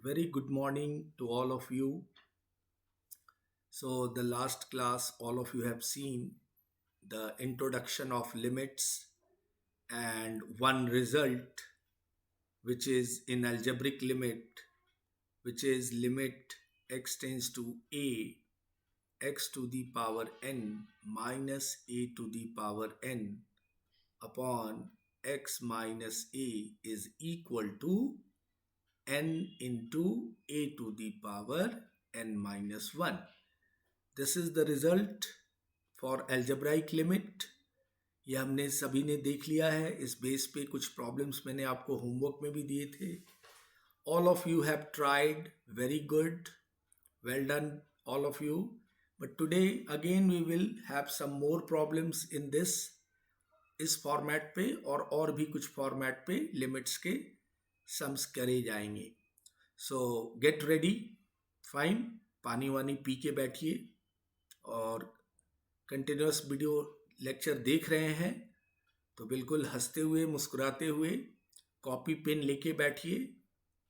very good morning to all of you. So, the last class, all of you have seen the introduction of limits and one result, which is in algebraic limit, which is limit x tends to a x to the power n minus a to the power n upon x minus a is equal to n into a to the power n minus 1. This is the result for algebraic limit. ये हमने सभी ने देख लिया है. इस base पे कुछ प्रॉब्लम्स मैंने आपको होमवर्क में भी दिए थे. All of you have tried very good. Well done, all of you. But today again we will have some more problems in this इस फॉर्मेट पे और भी कुछ फॉर्मेट पे लिमिट्स के सम्स करे जाएंगे. सो गेट रेडी. फाइन. पानी वानी पी के बैठिए और कंटिन्यूस वीडियो लेक्चर देख रहे हैं तो बिल्कुल हंसते हुए मुस्कुराते हुए कॉपी पेन लेके बैठिए.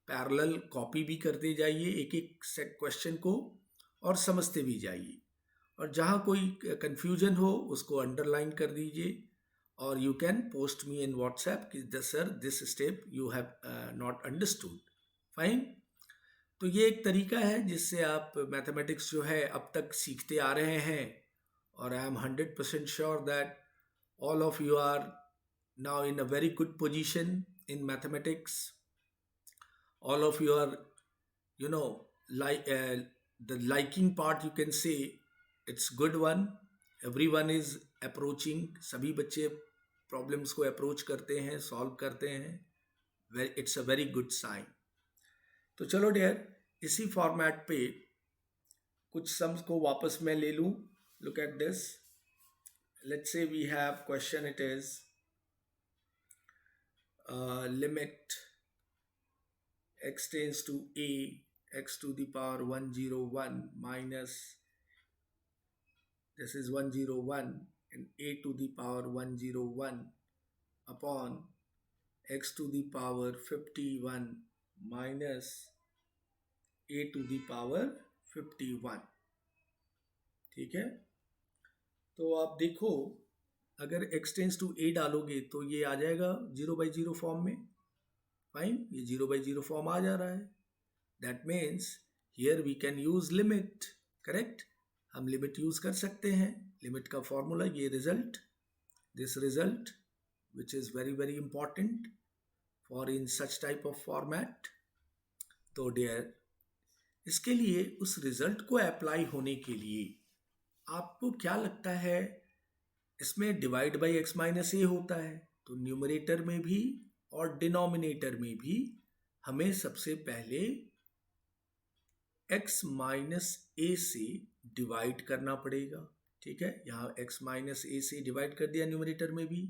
पैरेलल कॉपी भी करते जाइए एक एक सेट क्वेश्चन को और समझते भी जाइए. और जहाँ कोई कंफ्यूजन हो उसको अंडरलाइन कर दीजिए. और you can post me in WhatsApp कि sir this step you have not understood. Fine. तो ये एक तरीका है जिससे आप मैथमेटिक्स जो है अब तक सीखते आ रहे हैं. और I am 100% sure that all of you are now in a very good position in mathematics. All of you are, like the liking part, you can say it's good one. Everyone is approaching. सभी बच्चे problems को approach करते हैं, solve करते हैं. It's a very good sign. तो चलो dear, इसी फॉर्मेट पे कुछ सम्स को वापस मैं ले लूँ. Look at this. Let's say we have question. It is limit x tends to a x to the power 101 minus this is 101 and a to the power 101 upon x to the power 51 minus a to the power 51. ठीक है. तो आप देखो, अगर x tends to a डालोगे तो ये आ जाएगा 0/0 फॉर्म में. फाइन. ये 0/0 फॉर्म आ जा रहा है. That means here we can use limit. Correct. हम लिमिट यूज कर सकते हैं. लिमिट का फॉर्मूला ये result, this result which is very very important for in such type of format. तो डियर, इसके लिए उस रिजल्ट को अप्लाई होने के लिए आपको क्या लगता है, इसमें डिवाइड बाई एक्स माइनस ए होता है. तो न्यूमरेटर में भी और डिनोमिनेटर में भी हमें सबसे पहले x माइनस ए से डिवाइड करना पड़ेगा. ठीक है. यहाँ x माइनस ए से डिवाइड कर दिया न्यूमरेटर में भी.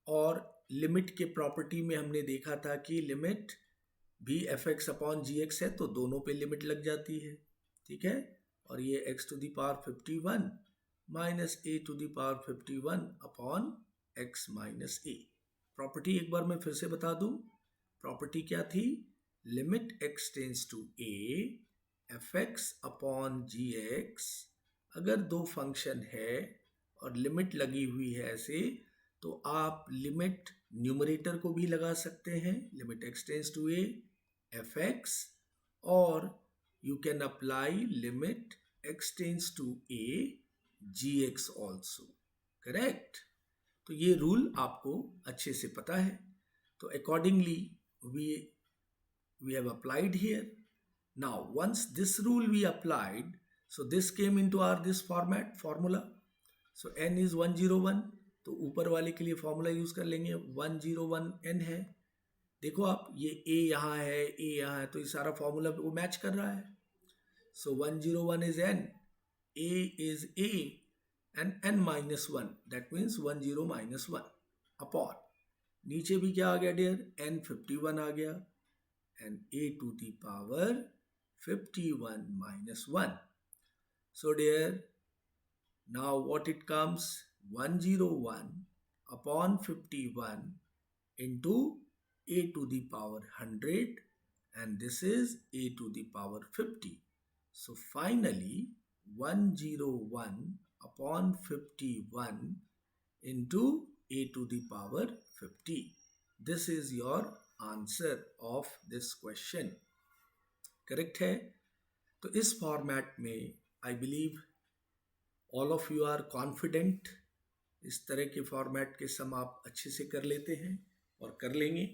और लिमिट के प्रॉपर्टी में हमने देखा था कि लिमिट भी F x upon g x है तो दोनों पे लिमिट लग जाती है. ठीक है. और ये x to the power 51 minus a to the power 51 upon x minus a. Property एक बार मैं फिर से बता दूं. प्रॉपर्टी क्या थी? Limit x tends to a f x upon g x. अगर दो फंक्शन है और लिमिट लगी हुई है ऐसे, तो आप लिमिट न्यूमरेटर को भी लगा सकते हैं. Limit x tends to a f x. और you can apply limit x tends to a gx also. Correct. तो ये रूल आपको अच्छे से पता है. तो accordingly we have applied here. Now once this rule we applied, so this came into our this formula. So n is 101. तो ऊपर वाले के लिए फॉर्मूला यूज कर लेंगे. 101 n है. देखो आप, ये a यहाँ है, a यहाँ है, तो ये सारा फॉर्मूला वो मैच कर रहा है. So 101 is n, a is a, and n minus 1. That means 10 minus 1 upon. नीचे भी क्या आ गया डियर? n 51 आ गया. and a to the power 51 minus 1. So dear, now what it comes? 101 upon 51 into a to the power 100 and this is a to the power 50. So finally 101 upon 51 into a to the power 50. This is your answer of this question. Correct है? तो इस format में I believe all of you are confident. इस तरह के format के सम आप अच्छे से कर लेते हैं और कर लेंगे.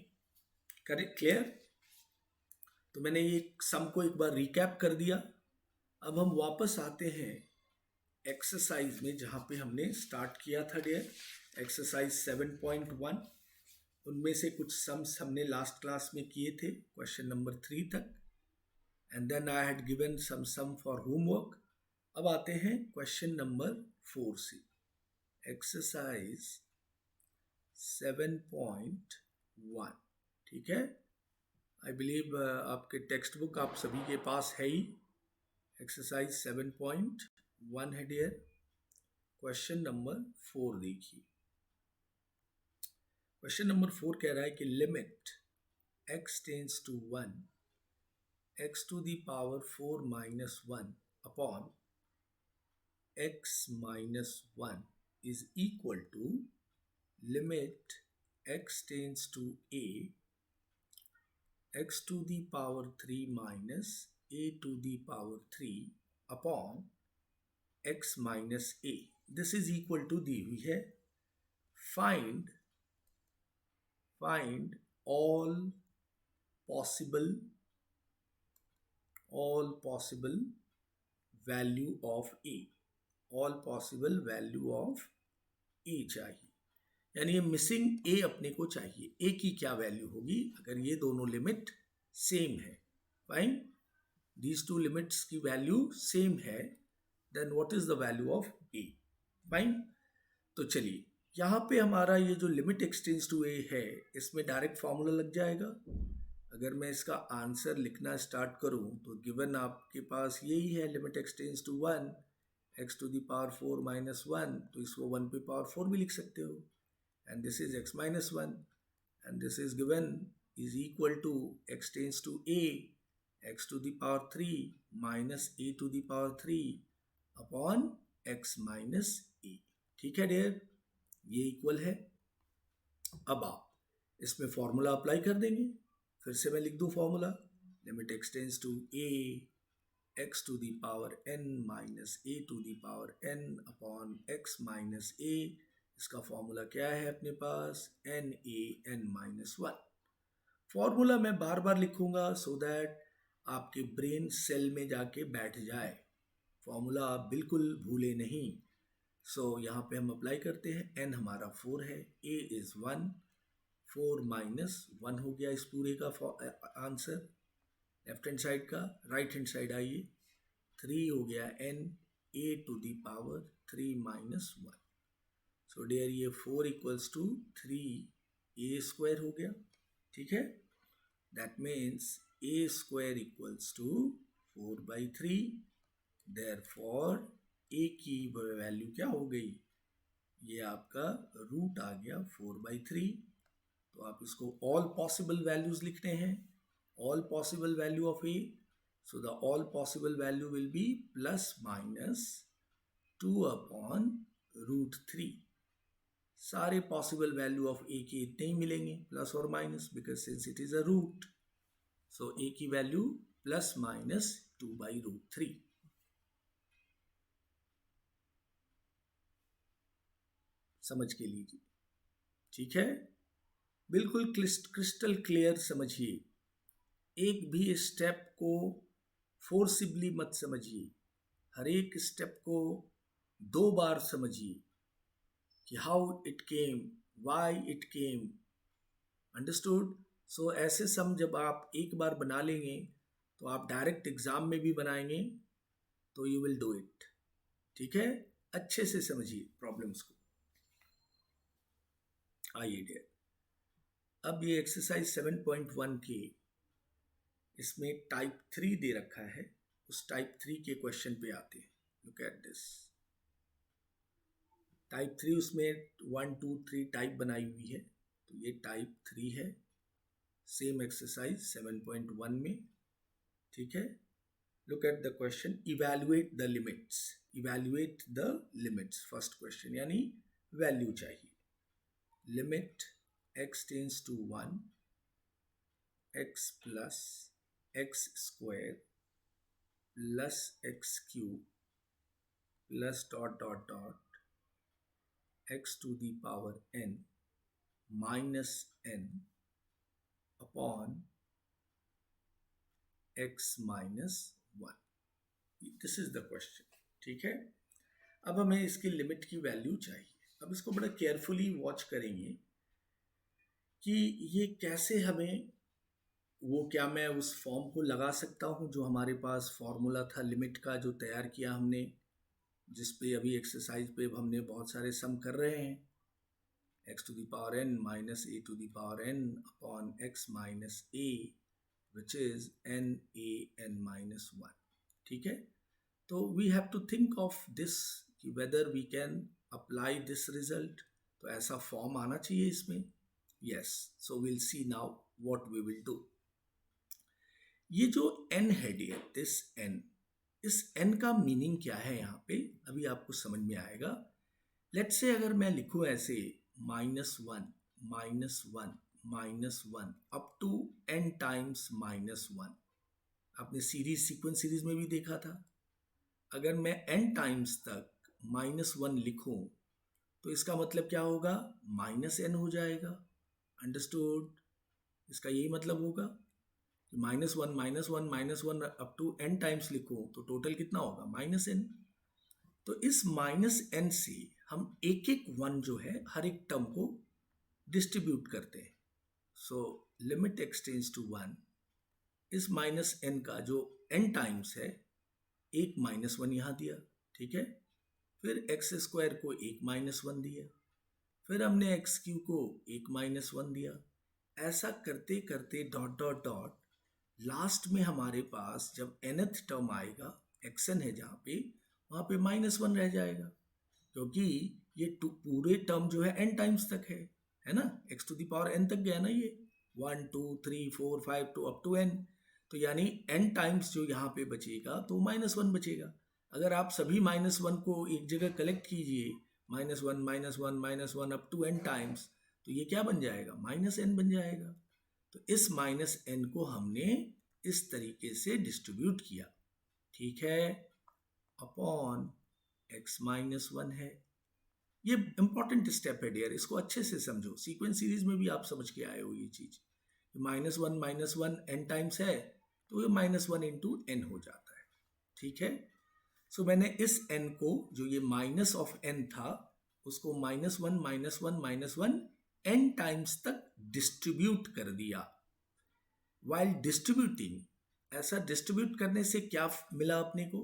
करेक्ट? क्लियर? तो मैंने ये सम को एक बार रिकैप कर दिया. अब हम वापस आते हैं एक्सरसाइज में जहाँ पे हमने स्टार्ट किया था डियर. एक्सरसाइज 7.1. उनमें से कुछ सम्स हमने लास्ट क्लास में किए थे, क्वेश्चन नंबर 3 तक. And then I had given some for homework. अब आते हैं क्वेश्चन नंबर 4 से. एक्सरसाइज 7.1. ठीक है? आई बिलीव आपके टेक्स्ट बुक आप सभी के पास है ही. एक्सरसाइज 7.1 है डियर. क्वेश्चन नंबर 4 देखिए. क्वेश्चन नंबर 4 कह रहा है कि limit x tends to 1 x to the power 4 minus 1 upon x minus 1 is equal to limit x tends to a x to the power 3 minus a to the power 3 upon x minus a. This is equal to दी हुई है. Find all possible value of a. all possible value of a चाहिए. यानी ये missing a अपने को चाहिए. a की क्या वैल्यू होगी अगर ये दोनों लिमिट सेम है. फाइन. दीज टू लिमिट्स की वैल्यू सेम है. Then what is the value of a. Fine. तो चलिए यहाँ पे हमारा ये जो लिमिट एक्सटेंड्स टू a है इसमें डायरेक्ट फॉर्मूला लग जाएगा. अगर मैं इसका आंसर लिखना स्टार्ट करूं तो गिवन आपके पास यही है. Limit x tends to 1 x to the power 4 minus 1. तो इसको 1 पे पावर 4 भी लिख सकते हो. And this is x minus 1 and this is given is equal to x tends to a x to the power 3 minus a to the power 3 upon x minus a. ठीक है dear? ये equal है. अब आप इसमें formula apply कर देंगे. फिर से मैं लिख दूं formula. Limit x tends to a x to the power n minus a to the power n upon x minus a. इसका फॉर्मूला क्या है अपने पास? n a n minus 1. Formula मैं बार बार लिखूंगा सो दैट आपके ब्रेन सेल में जाके बैठ जाए. फॉर्मूला आप बिल्कुल भूले नहीं. सो यहाँ पे हम अप्लाई करते हैं. n हमारा 4 है, a इज 1, 4 माइनस 1 हो गया इस पूरे का आंसर लेफ्ट हैंड साइड का. राइट हैंड साइड आइए. 3 हो गया n a to the power 3 minus 1. So dear ये 4 इक्वल्स टू 3 a स्क्वायर हो गया. ठीक है? That means a square equals to 4/3. Therefore a की वैल्यू क्या हो गई? ये आपका रूट आ गया 4/3. तो आप इसको ऑल पॉसिबल वैल्यूज लिखते हैं. All possible value of a. So the all possible value will be plus minus 2 upon root 3. सारे पॉसिबल वैल्यू ऑफ a के इतने ही मिलेंगे प्लस और minus because since it is a root. So a की value plus minus 2/√3. समझ के लीजिए. ठीक है? बिल्कुल क्रिस्टल क्लियर समझिए. एक भी स्टेप को फोर्सिबली मत समझिए. हर एक स्टेप को 2 बार समझिए कि how it came, why it came. Understood? So ऐसे सम जब आप एक बार बना लेंगे तो आप डायरेक्ट एग्जाम में भी बनाएंगे तो यू विल डू इट. ठीक है? अच्छे से समझिए प्रॉब्लम्स को. आइए डियर. अब ये एक्सरसाइज 7.1 के इसमें टाइप 3 दे रखा है. उस टाइप 3 के क्वेश्चन पे आते हैं. Look at this. टाइप 3 उसमें 1 2 3 टाइप बनाई हुई है. तो ये टाइप 3 है. सेम एक्सरसाइज 7.1 में, ठीक है। Look at the question, evaluate the limits. Evaluate the limits, first question, यानी वैल्यू चाहिए। Limit x tends to 1, x plus x square plus x cube plus dot dot dot x to the power n minus n upon x minus 1। This is the question, ठीक है। अब हमें इसकी limit की value चाहिए। अब इसको बड़ा केयरफुली वॉच करेंगे कि ये कैसे हमें, वो क्या मैं उस फॉर्म को लगा सकता हूँ जो हमारे पास फॉर्मूला था लिमिट का, जो तैयार किया हमने, जिस पे अभी एक्सरसाइज पे हमने बहुत सारे सम कर रहे हैं। x to the power n minus a to the power n upon x minus a which is n a n minus 1, ठीक है। तो we have to think of this कि whether we can apply this result. तो ऐसा form आना चाहिए इसमें। Yes, so will see now what we will do. ये जो n है डियर, दिस n, इस n का मीनिंग क्या है यहाँ पे, अभी आपको समझ में आएगा। लेट्स से अगर मैं लिखूं ऐसे -1 -1 -1 अप टू n टाइम्स -1। आपने सीक्वेंस सीरीज में भी देखा था। अगर मैं n टाइम्स तक -1 लिखूं तो इसका मतलब क्या होगा, -n हो जाएगा। अंडरस्टूड? इसका यही मतलब होगा कि -1 -1 -1 अप टू n टाइम्स लिखूं तो टोटल कितना होगा, -n। तो इस -n से हम एक एक वन जो है हर एक टर्म को डिस्ट्रीब्यूट करते हैं। So limit x tends to 1, इस -n का जो n टाइम्स है, एक -1 यहाँ दिया, ठीक है। फिर एक्स स्क्वायर को एक -1 दिया, फिर हमने एक्स क्यू को एक -1 दिया। ऐसा करते करते डॉट डॉट डॉट लास्ट में हमारे पास जब nth टर्म आएगा, xn है जहाँ पे, वहाँ पे -1 रह जाएगा, क्योंकि ये पूरे टर्म जो है n टाइम्स तक है ना, x to the power n तक गया ना ये, 1 2 3 4 5 टू अप टू n। तो यानी n टाइम्स जो यहाँ पे बचेगा तो -1 बचेगा। अगर आप सभी -1 को एक जगह कलेक्ट कीजिए, -1 -1 -1 अप टू n टाइम्स, तो ये क्या बन जाएगा, -n बन जाएगा। तो इस -n को हमने इस तरीके से डिस्ट्रीब्यूट किया, ठीक है, अपॉन x -1 है। ये इंपॉर्टेंट स्टेप है डियर, इसको अच्छे से समझो। सीक्वेंस सीरीज में भी आप समझ के आए हो ये चीज। -1 n टाइम्स है तो ये -1 इंटू n हो जाता है, ठीक है। सो मैंने इस n को, जो ये माइनस ऑफ n था, उसको -1 -1 n टाइम्स तक डिस्ट्रीब्यूट कर दिया। वाइल डिस्ट्रीब्यूटिंग, ऐसा डिस्ट्रीब्यूट करने से क्या मिला अपने को,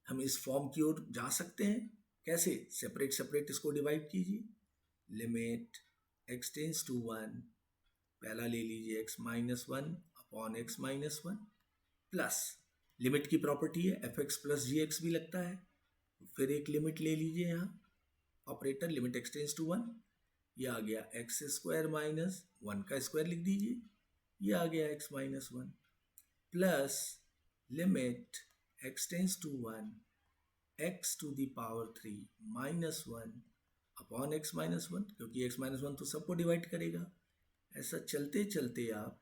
हम इस फॉर्म की ओर जा सकते हैं। कैसे, सेपरेट सेपरेट इसको डिवाइड कीजिए। लिमिट x टेंस टू 1, पहला ले लीजिए x -1 upon x -1 plus, limit की प्रॉपर्टी है fx प्लस gx भी लगता है, फिर एक लिमिट ले लीजिए यहाँ, operator limit x tends to 1, ये आ गया एक्स स्क्वायर माइनस 1 का स्क्वायर लिख दीजिए, ये आ गया x -1 plus limit x tends to 1 x to the power 3 -1 upon x -1, क्योंकि x -1 तो सबको डिवाइड करेगा। ऐसा चलते चलते आप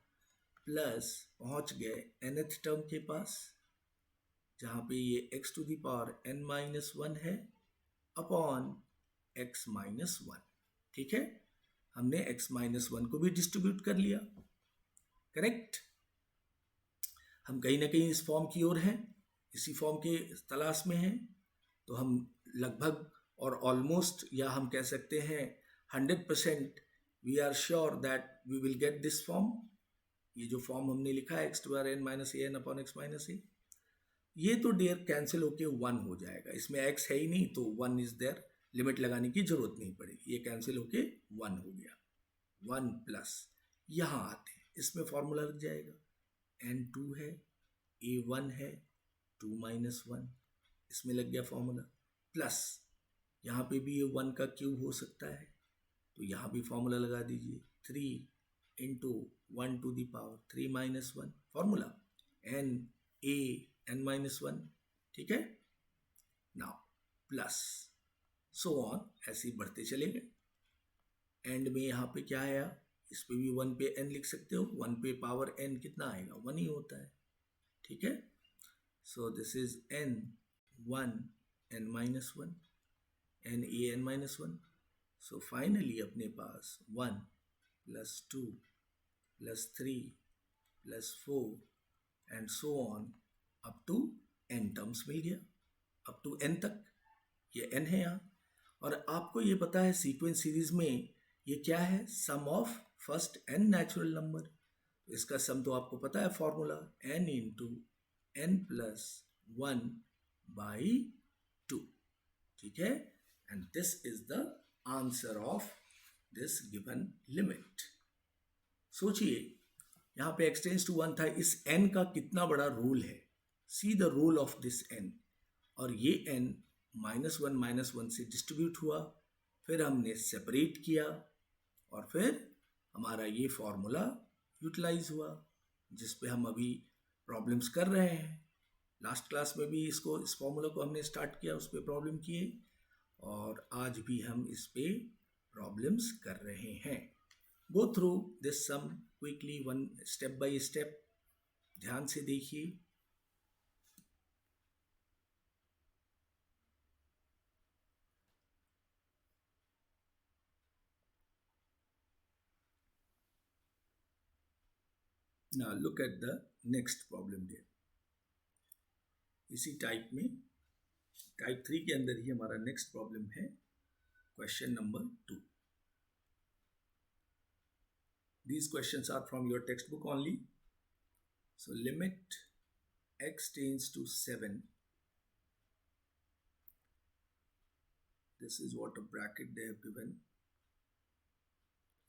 प्लस पहुंच गए nth टर्म के पास, जहाँ पे ये x to the power n -1 है अपॉन x -1, ठीक है। हमने x -1 को भी डिस्ट्रीब्यूट कर लिया, करेक्ट। हम कहीं ना कहीं इस फॉर्म की ओर हैं, इसी फॉर्म के तलाश में हैं। तो हम लगभग और ऑलमोस्ट, या हम कह सकते हैं 100% we are sure that we will get this form. ये जो फॉर्म हमने लिखा है x to power n minus a n upon x minus a, ये तो डियर कैंसिल होके 1 हो जाएगा। इसमें x है ही नहीं तो 1 इज देयर, लिमिट लगाने की जरूरत नहीं पड़ेगी, ये कैंसिल होके 1 हो गया। 1 प्लस, यहाँ आते हैं, इसमें फॉर्मूला लग जाएगा, n2 है, a1 है, 2 माइनस 1, इसमें लग गया फॉर्मूला, प्लस यहाँ पे भी ये 1 का क्यूब हो सकता है, तो यहाँ भी फॉर्मूला लगा दीजिए, 3 into 1 to the power 3 minus 1 formula n a n minus 1. ठीक है, नाउ प्लस सो ऑन, ऐसे ही बढ़ते चले गए. एंड में यहाँ पे क्या आया, इस पे भी 1 पे n लिख सकते हो. 1 पे पावर n कितना आएगा, 1 ही होता है. ठीक है, so this is n 1 n minus 1 n a n minus 1. So finally अपने पास 1 plus 2 plus 3 plus 4 and so on up to n terms मिल गया, अप टू n तक. ये n है यहाँ. और आपको ये पता है सीक्वेंस सीरीज में ये क्या है, sum of first n natural number. इसका सम तो आपको पता है formula, n into n plus 1 by 2. ठीक है, and this is the answer of this given limit. सोचिए यहाँ पे x टेंड्स टू 1 था, इस n का कितना बड़ा रूल है. See the rule of this n. और ये n -1 से डिस्ट्रीब्यूट हुआ, फिर हमने सेपरेट किया और फिर हमारा ये फॉर्मूला यूटिलाइज हुआ, जिस पे हम अभी प्रॉब्लम्स कर रहे हैं. लास्ट क्लास में भी इसको, इस फॉर्मूला को हमने स्टार्ट किया, उस पर प्रॉब्लम किए, और आज भी हम इस पे प्रॉब्लम्स कर रहे हैं. Go through this sum quickly, one step by step. ध्यान से देखिए. Now look at the next problem there. इसी टाइप में, टाइप 3 के अंदर ही हमारा नेक्स्ट प्रॉब्लम है, question number 2. These questions are from your textbook only. So limit x tends to 7. This is what a bracket they have given.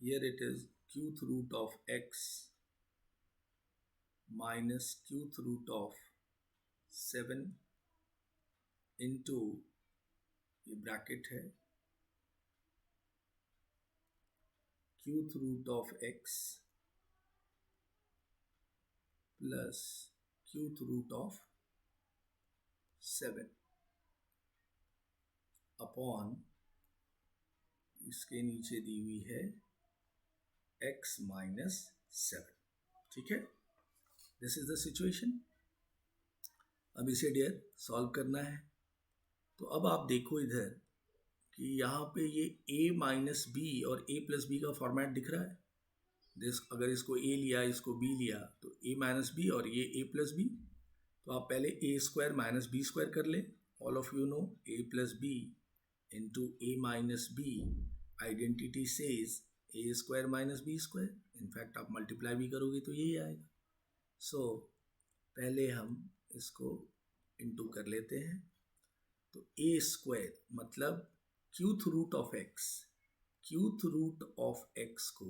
Here it is qth root of x minus qth root of 7 into, ये bracket है, qth root of x plus qth root of 7 upon, इसके नीचे दी हुई है x minus 7. ठीक है, this is the situation. अब इसे डियर सॉल्व करना है. तो अब आप देखो इधर कि यहाँ पे ये a माइनस बी और a प्लस बी का फॉर्मेट दिख रहा है. दिस, अगर इसको a लिया, इसको b लिया, तो a माइनस बी और ये a प्लस बी. तो आप पहले a square minus b square कर लें. All of you know a plus b into a minus b, identity says a square minus b square. In fact आप मल्टीप्लाई भी करोगे तो यही आएगा. सो पहले हम इसको इंटू कर लेते हैं. तो a स्क्वायर मतलब cube root of x. Cube root of x को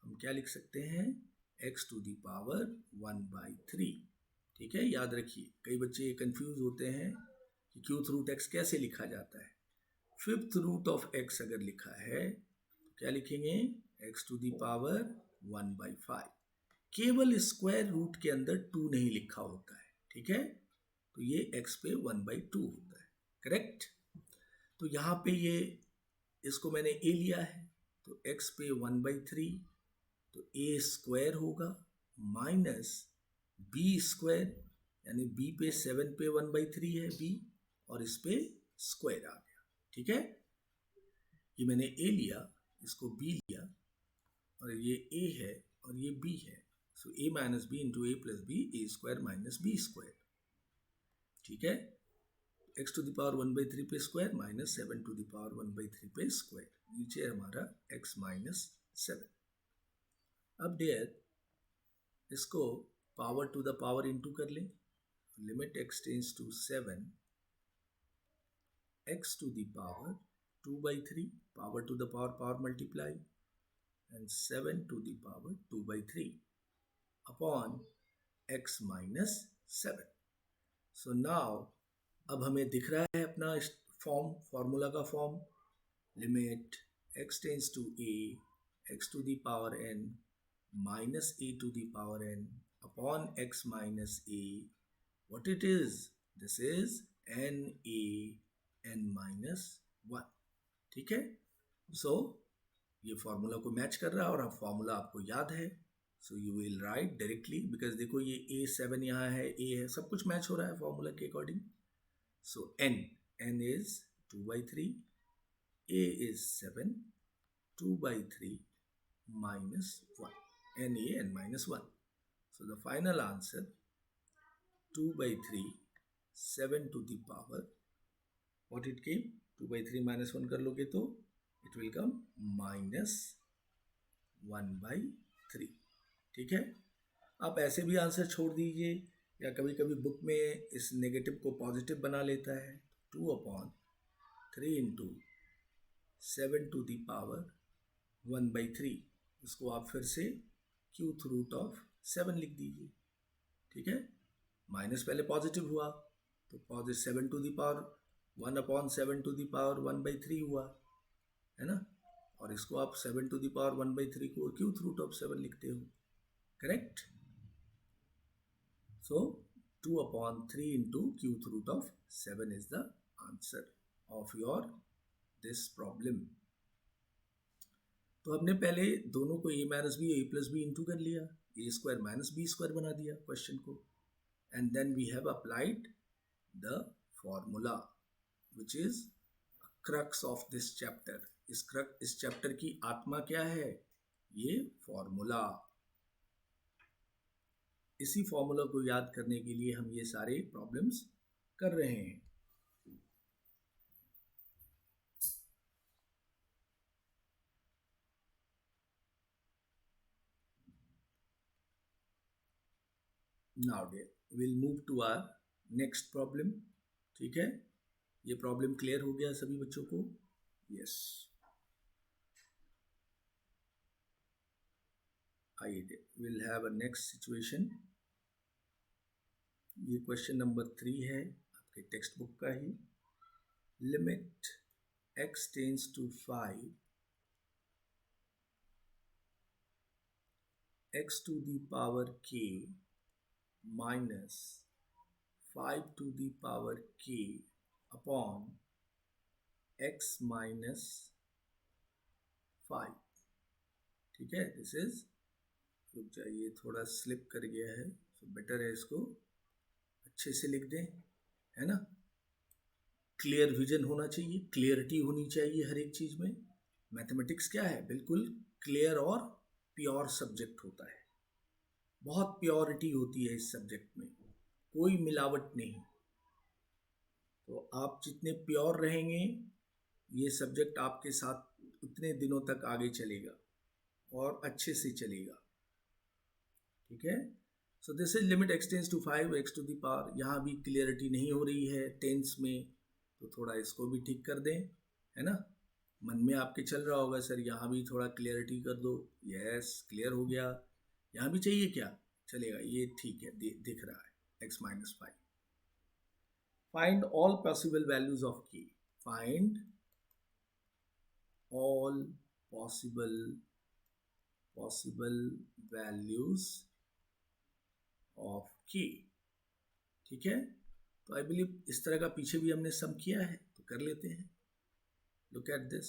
हम क्या लिख सकते हैं, x टू द पावर 1/3. ठीक है, याद रखिए, कई बच्चे कंफ्यूज होते हैं कि क्यूथ रूट x कैसे लिखा जाता है. फिफ्थ रूट ऑफ x अगर लिखा है तो क्या लिखेंगे, x टू द पावर 1/5. केवल स्क्वायर रूट के अंदर 2 नहीं लिखा होता है. ठीक है, तो ये x पे 1/2 होता है. करेक्ट. तो यहाँ पे ये, इसको मैंने a लिया है, तो x पे 1/3, तो a स्क्वायर होगा माइनस b स्क्वायर, यानी b पे 7 पे 1/3 है b, और इस पे स्क्वायर आ गया. ठीक है, ये मैंने a लिया, इसको b लिया, और ये a है और ये b है. So a minus b into a plus b, a square minus b square. ठीक है, x टू द पावर 1/3 पे square minus 7 to the power 1/3 पे स्क्वायर. नीचे हमारा x माइनस 7. अब डियर इसको power to the power into कर लें. Limit x tends to 7, x to the power 2/3, power to the power, power multiply, and 7 to the power 2/3 upon x minus 7. So now अब हमें दिख रहा है अपना फॉर्म, फॉर्मूला का form. Limit x tends to a, x to the power n minus a to the power n upon x minus a. What it is? This is n a n minus 1. ठीक है. So ये formula को match कर रहा है और अब formula आपको याद है. So you will write directly, because देखो ये A7 यहाँ है, A है, सब कुछ मैच हो रहा है फॉर्मूला के according. So n is 2/3, A is 7, 2/3 minus 1, na n minus 1. So the final answer 2/3, 7 to the power, what it came, 2/3 minus 1 कर लोगे तो it will come minus 1/3. ठीक है. आप ऐसे भी आंसर छोड़ दीजिए, या कभी कभी बुक में इस नेगेटिव को पॉजिटिव बना लेता है. 2/3 इंटू 7 to the power 1/3, इसको आप फिर से क्यूथ रूट ऑफ 7 लिख दीजिए. ठीक है. माइनस पहले पॉजिटिव हुआ तो positive 7 to the power 1/7 to the power 1/3 हुआ, है ना. और इसको आप 7 to the power 1/3 को क्यूथ रूट ऑफ 7 लिखते हो. Correct. So 2/3 into cube root of 7 is the answer of your this problem. तो हमने पहले दोनों को a minus b a plus b into कर लिया, a square minus b square बना दिया क्वेश्चन को, and then we have applied the formula which is crux of this chapter. इस चैप्टर की आत्मा क्या है? ये फॉर्मूला. इसी फॉर्मूला को याद करने के लिए हम ये सारे प्रॉब्लम्स कर रहे हैं. Now will move to our next problem. ठीक है. ये प्रॉब्लम क्लियर हो गया सभी बच्चों को? यस. आइए will have a next situation. ये क्वेश्चन नंबर 3 है आपके टेक्स्ट बुक का ही. Limit x tends to 5, x to the power k minus 5 to the power k upon x minus 5. ठीक है. दिस इज, रुक जाइए थोड़ा स्लिप कर गया है, तो बेटर है इसको अच्छे से लिख दें, है ना. क्लियर विजन होना चाहिए, क्लियरिटी होनी चाहिए हर एक चीज में. मैथमेटिक्स क्या है? बिल्कुल क्लियर और प्योर सब्जेक्ट होता है. बहुत प्योरिटी होती है इस सब्जेक्ट में, कोई मिलावट नहीं. तो आप जितने प्योर रहेंगे, ये सब्जेक्ट आपके साथ उतने दिनों तक आगे चलेगा और अच्छे से चलेगा. ठीक है. So this is limit x tends to 5, x to the power. यहाँ भी क्लियरिटी नहीं हो रही है टेंस में, तो थोड़ा इसको भी ठीक कर दें, है ना. मन में आपके चल रहा होगा सर यहाँ भी थोड़ा क्लियरिटी कर दो. यस, क्लियर हो गया. यहाँ भी चाहिए क्या? चलेगा, ये ठीक है, दिख रहा है x minus 5. Find all possible values of k. Find all possible values of k. ठीक है. तो आई बिलीव इस तरह का पीछे भी हमने सम किया है, तो कर लेते हैं. Look at this.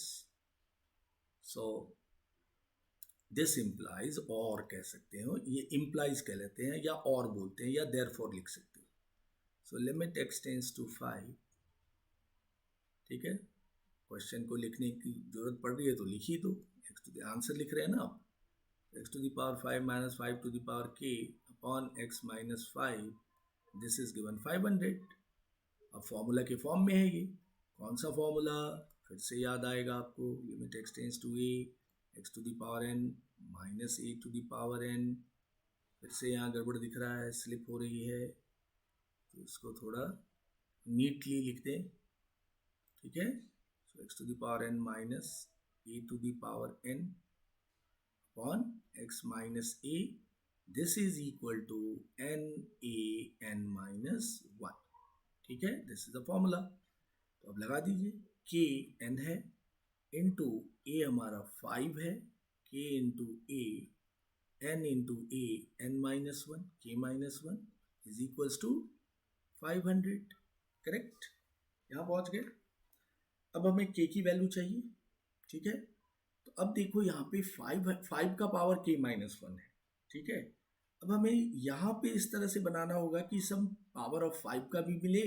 So this implies, और कह सकते हो, ये इम्प्लाइज कह लेते हैं, या और बोलते हैं, या देयरफॉर लिख सकते हो. So limit x tends to 5. ठीक है. क्वेश्चन को लिखने की जरूरत पड़ रही है तो लिख ही दो. x टू द आंसर लिख रहे हैं ना आप. x to the power 5 minus 5 to the power k upon x minus 5. This is given 500. अब फॉर्मूला के फॉर्म में है ये. कौन सा फॉर्मूला? फिर से याद आएगा आपको. Limit x tends to a, x to the power n minus a to the power n. फिर से यहाँ गड़बड़ दिख रहा है, स्लिप हो रही है, तो इसको थोड़ा नीटली लिख दें. ठीक है. सो x to the power n minus a to the power n upon x minus a. This is equal to n a n minus 1. ठीक है. This is the formula. तो अब लगा दीजिए. k n है, इंटू a हमारा 5 है, k into a n into a n minus 1 k minus 1 is equals to 500. Correct, यहाँ पहुँच गए। अब हमें k की वैल्यू चाहिए, ठीक है। तो अब देखो यहाँ पे 5 का पावर k माइनस 1 है, ठीक है। अब हमें यहाँ पे इस तरह से बनाना होगा कि सम पावर ऑफ 5 का भी मिले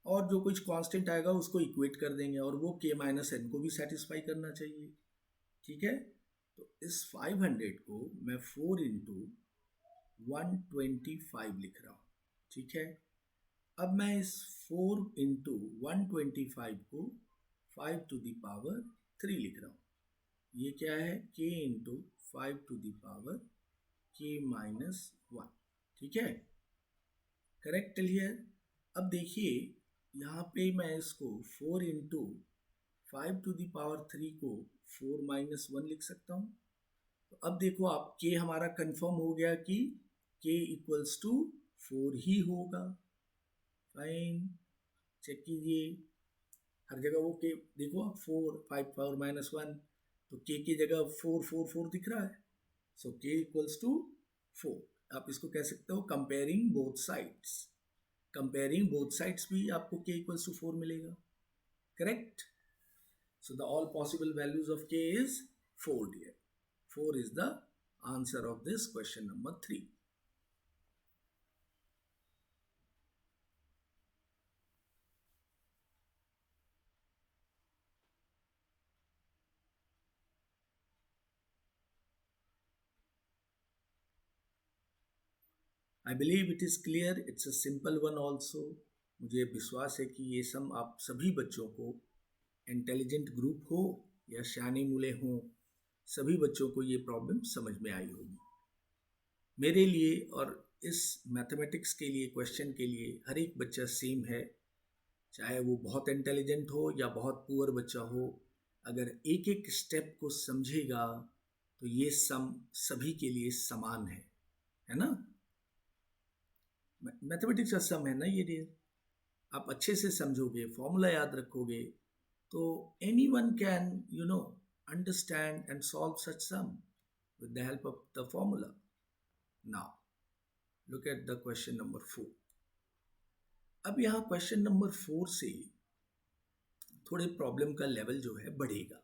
और जो कुछ कांस्टेंट आएगा उसको इक्वेट कर देंगे, और वो k माइनस एन को भी सेटिस्फाई करना चाहिए, ठीक है। तो इस 500 को मैं 4 इंटू 125 लिख रहा हूँ, ठीक है। अब मैं इस 4 इंटू 125 को 5 टू द पावर 3 लिख रहा हूँ। ये क्या है, k into 5 to the power k minus 1, ठीक है। Correct clear. अब देखिए यहाँ पे मैं इसको 4 इंटू 5 टू द पावर 3 को 4 माइनस 1 लिख सकता हूँ। तो अब देखो आप k हमारा कंफर्म हो गया कि k इक्वल्स टू 4 ही होगा। फाइन, चेक कीजिए हर जगह वो k, देखो 4 5 पावर माइनस 1, तो k की जगह 4 4 4 दिख रहा है। So k equals to 4। आप इसको कह सकते हो comparing both sides. Comparing both sides भी आपको k इक्वल्स टू 4 मिलेगा, correct. So the all possible values of k is 4 dear. 4 is the answer of this question number 3. I believe it is clear. It's a simple one also. मुझे विश्वास है कि ये सम आप सभी बच्चों को, इंटेलिजेंट ग्रुप हो या शाने मूले हों, सभी बच्चों को ये प्रॉब्लम समझ में आई होगी। मेरे लिए और इस मैथमेटिक्स के लिए, क्वेश्चन के लिए हर एक बच्चा सेम है, चाहे वो बहुत इंटेलिजेंट हो या बहुत पुअर बच्चा हो। अगर एक एक स्टेप को समझेगा तो ये सम सभी के लिए समान है ना। मैथमेटिक्स का सम है ना ये डियर। आप अच्छे से समझोगे, फॉर्मूला याद रखोगे, तो any one can understand and solve such sum with the help of the formula. Now look at the question number 4। अब यहाँ क्वेश्चन नंबर 4 से थोड़े प्रॉब्लम का लेवल जो है बढ़ेगा।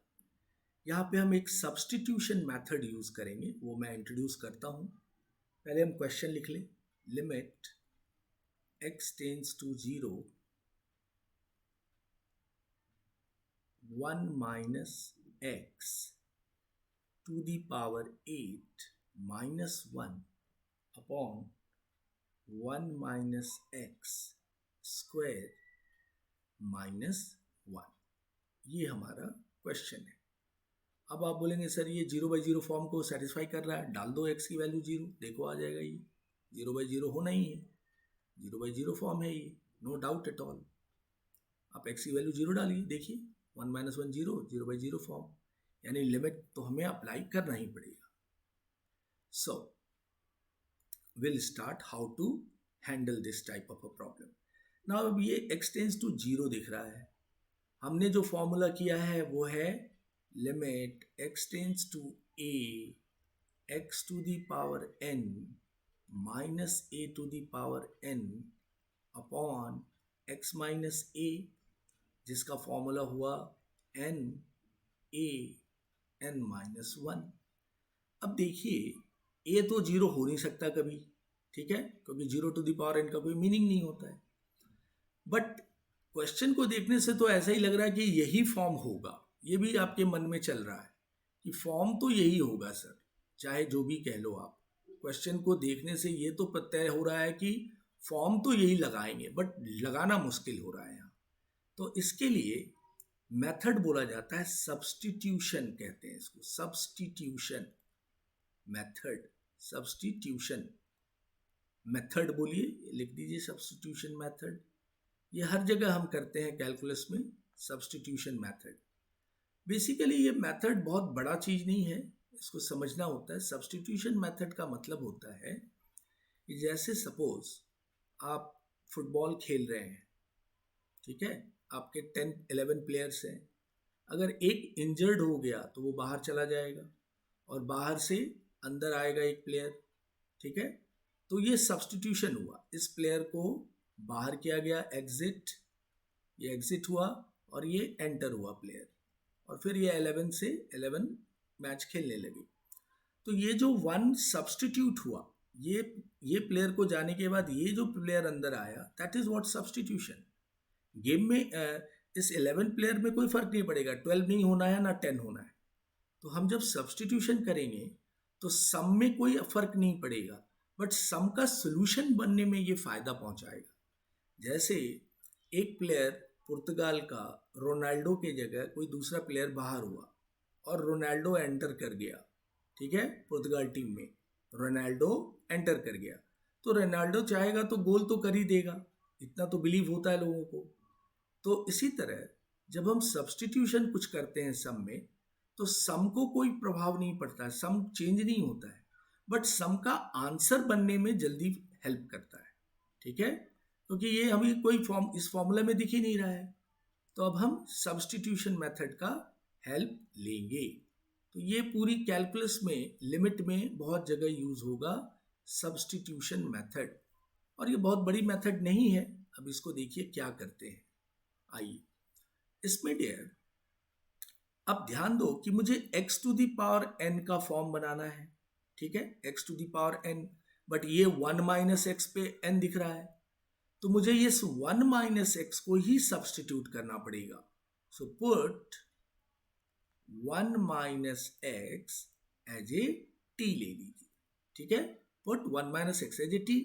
यहाँ पे हम एक सब्स्टिट्यूशन मेथड यूज करेंगे, वो मैं इंट्रोड्यूस करता हूँ। पहले हम क्वेश्चन लिख लें। Limit x tends to 0 1 minus x to the power 8 minus 1 upon 1 minus x square minus 1। ये हमारा क्वेश्चन है। अब आप बोलेंगे सर ये 0/0 फॉर्म को सेटिस्फाई कर रहा है, डाल दो x की वैल्यू 0, देखो आ जाएगा। ये 0/0 होना ही है, 0/0 फॉर्म है ये, नो डाउट एट ऑल। आप x की वैल्यू 0 डालिए, देखिए 1 माइनस 1 0, 0/0 फॉर्म, यानी लिमिट तो हमें अप्लाई करना ही पड़ेगा। So will start how to handle this type of a problem. Now अब ये x टेंड्स टू 0 दिख रहा है। हमने जो फॉर्मूला किया है वो है limit x tends to a x to the power n minus a to the power n upon x minus a, जिसका फॉर्मूला हुआ n a n माइनस 1। अब देखिए a तो 0 हो नहीं सकता कभी, ठीक है, क्योंकि 0 टू द पावर n का कोई मीनिंग नहीं होता है। बट क्वेश्चन को देखने से तो ऐसा ही लग रहा है कि यही फॉर्म होगा। ये भी आपके मन में चल रहा है कि फॉर्म तो यही होगा सर, चाहे जो भी कह लो आप। क्वेश्चन को देखने से ये तो तय हो रहा है कि फॉर्म तो यही लगाएंगे, बट लगाना मुश्किल हो रहा है यहाँ। तो इसके लिए मेथड बोला जाता है सब्स्टिट्यूशन, कहते हैं इसको सब्स्टिट्यूशन मेथड। सब्स्टिट्यूशन मेथड बोलिए, लिख दीजिए सब्स्टिट्यूशन मेथड। ये हर जगह हम करते हैं कैलकुलस में, सब्स्टिट्यूशन मेथड। बेसिकली ये मेथड बहुत बड़ा चीज़ नहीं है, इसको समझना होता है। सब्स्टिट्यूशन मेथड का मतलब होता है कि जैसे सपोज आप फुटबॉल खेल रहे हैं, ठीक है, आपके 10-11 प्लेयर्स हैं। अगर एक इंजर्ड हो गया तो वो बाहर चला जाएगा, और बाहर से अंदर आएगा एक प्लेयर, ठीक है। तो ये सब्स्टिट्यूशन हुआ, इस प्लेयर को बाहर किया गया, एग्जिट, ये एग्जिट हुआ और ये एंटर हुआ प्लेयर, और फिर ये 11 से 11 मैच खेलने लगे। तो ये जो वन सब्स्टिट्यूट हुआ, ये प्लेयर को जाने के बाद ये जो प्लेयर अंदर आया, that is what substitution. Game में इस 11 प्लेयर में कोई फर्क नहीं पड़ेगा, 12 नहीं होना है ना 10 होना है। तो हम जब सब्स्टिट्यूशन करेंगे तो सम में कोई फर्क नहीं पड़ेगा, बट सम का सोल्यूशन बनने में ये फायदा पहुंचाएगा। जैसे एक प्लेयर पुर्तगाल का रोनाल्डो के जगह कोई दूसरा प्लेयर बाहर हुआ और रोनाल्डो एंटर कर गया, ठीक है, पुर्तगाल टीम में रोनाल्डो एंटर कर गया, तो रोनाल्डो चाहेगा तो गोल तो कर ही देगा, इतना तो बिलीव होता है लोगों को। तो इसी तरह जब हम सब्स्टिट्यूशन कुछ करते हैं सम में, तो सम को कोई प्रभाव नहीं पड़ता है, सम चेंज नहीं होता है, बट सम का आंसर बनने में जल्दी हेल्प करता है, ठीक है, क्योंकि ये हमें कोई फॉर्म इस फॉर्मूला में दिख ही नहीं रहा है। तो अब हम सब्स्टिट्यूशन मेथड का हेल्प लेंगे। तो ये पूरी कैलकुलस में लिमिट में बहुत जगह यूज होगा सब्स्टिट्यूशन मेथड, और ये बहुत बड़ी मेथड नहीं है। अब इसको देखिए क्या करते हैं। आइए इसमें डियर, अब ध्यान दो कि मुझे x to the power n का फॉर्म बनाना है, ठीक है, x to the power n, but ये 1 माइनस एक्स पे n दिख रहा है, तो मुझे इस 1 माइनस एक्स को ही सब्स्टिट्यूट करना पड़ेगा। So put 1 minus x as a t ले लीजिए, ठीक है, put 1 minus x as a t.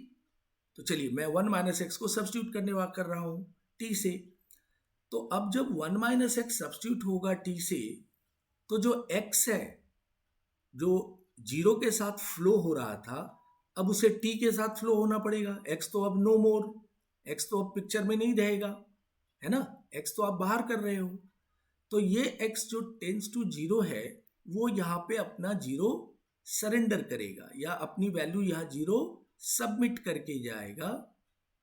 तो चलिए मैं 1 माइनस एक्स को सब्स्टिट्यूट करने वाला कर रहा हूं टी से। तो अब जब 1 माइनस एक्स सब्स्टिट्यूट होगा टी से, तो जो x है जो जीरो के साथ फ्लो हो रहा था, अब उसे t के साथ फ्लो होना पड़ेगा। x तो अब नो मोर, x तो अब पिक्चर में नहीं रहेगा, है ना, x तो आप बाहर कर रहे हो। तो ये x जो टेंस टू जीरो है, वो यहाँ पे अपना जीरो सरेंडर करेगा या अपनी वैल्यू यहाँ जीरो सबमिट करके जाएगा।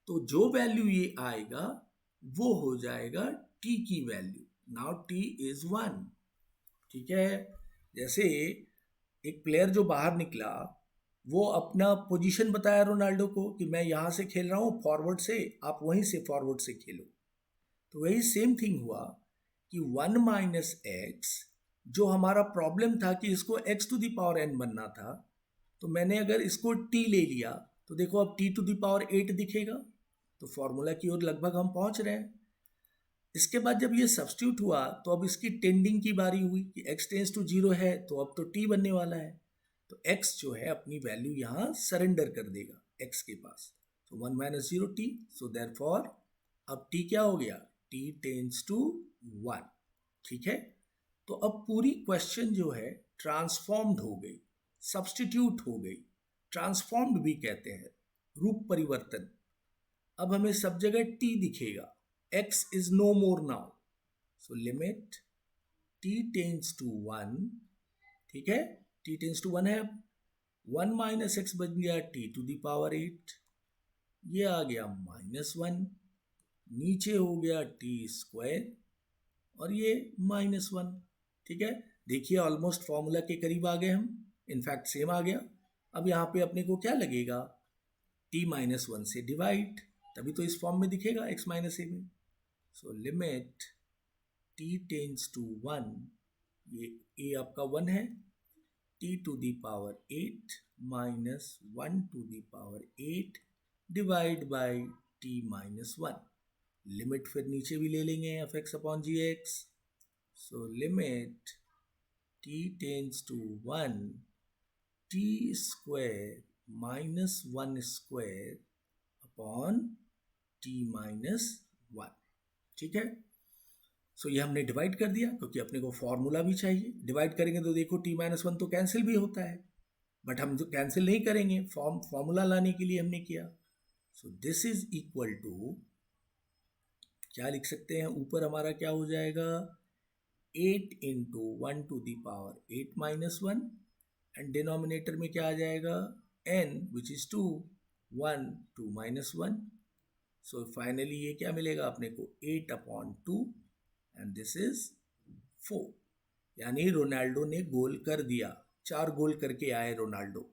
तो जो वैल्यू ये आएगा वो हो जाएगा t की वैल्यू। नाउ t इज 1, ठीक है। जैसे एक प्लेयर जो बाहर निकला, वो अपना पोजीशन बताया रोनाल्डो को कि मैं यहाँ से खेल रहा हूँ फॉरवर्ड से, आप वहीं से फॉरवर्ड से खेलो। तो वही सेम थिंग हुआ कि 1 माइनस एक्स, जो हमारा प्रॉब्लम था कि इसको x to the power n बनना था, तो मैंने अगर इसको t ले लिया तो देखो अब t टू दी पावर 8 दिखेगा। तो फॉर्मूला की ओर लगभग हम पहुंच रहे हैं। इसके बाद जब ये सब्स्टिट्यूट हुआ तो अब इसकी टेंडिंग की बारी हुई कि x टेंस टू जीरो है, तो अब तो t बनने वाला है। तो x जो है अपनी वैल्यू यहाँ सरेंडर कर देगा x के पास। तो 1 minus zero T, so therefore अब t क्या हो गया, t टेंस टू 1, ठीक है। तो अब पूरी क्वेश्चन जो है ट्रांसफॉर्म्ड हो गई, सब्स्टिट्यूट हो गई, ट्रांसफॉर्म्ड भी कहते हैं, रूप परिवर्तन। अब हमें सब जगह t दिखेगा, x is no more now, so limit t tends to 1, ठीक है, t tends to 1 है। अब 1 माइनस एक्स बन गया t टू दी पावर 8, ये आ गया -1, नीचे हो गया t स्क्वायर और ये -1, ठीक है। देखिए ऑलमोस्ट फॉर्मूला के करीब आ गए हम, इनफैक्ट सेम आ गया। अब यहाँ पे अपने को क्या लगेगा, t -1 से डिवाइड, तभी तो इस फॉर्म में दिखेगा x माइनस ए में। So limit t tends to 1, ये a आपका 1 है, t to the power 8 minus 1 to the power 8 divide by t minus 1। Limit फिर नीचे भी ले लेंगे f x upon g x. So limit t tends to 1 t square minus 1 square upon t minus 1, ठीक है। सो ये हमने डिवाइड कर दिया क्योंकि अपने को फॉर्मूला भी चाहिए। डिवाइड करेंगे तो देखो t माइनस 1 तो कैंसिल भी होता है, बट हम तो कैंसिल नहीं करेंगे, फॉर्मूला लाने के लिए हमने किया। So this is equal to, क्या लिख सकते हैं, ऊपर हमारा क्या हो जाएगा, 8 into 1 to the power 8 minus 1, and denominator में क्या आ जाएगा, n which is 2, 1 2 minus 1। So finally ये क्या मिलेगा अपने को, 8 अपॉन 2 एंड दिस इज 4, यानी रोनाल्डो ने गोल कर दिया। 4 गोल करके आए रोनाल्डो।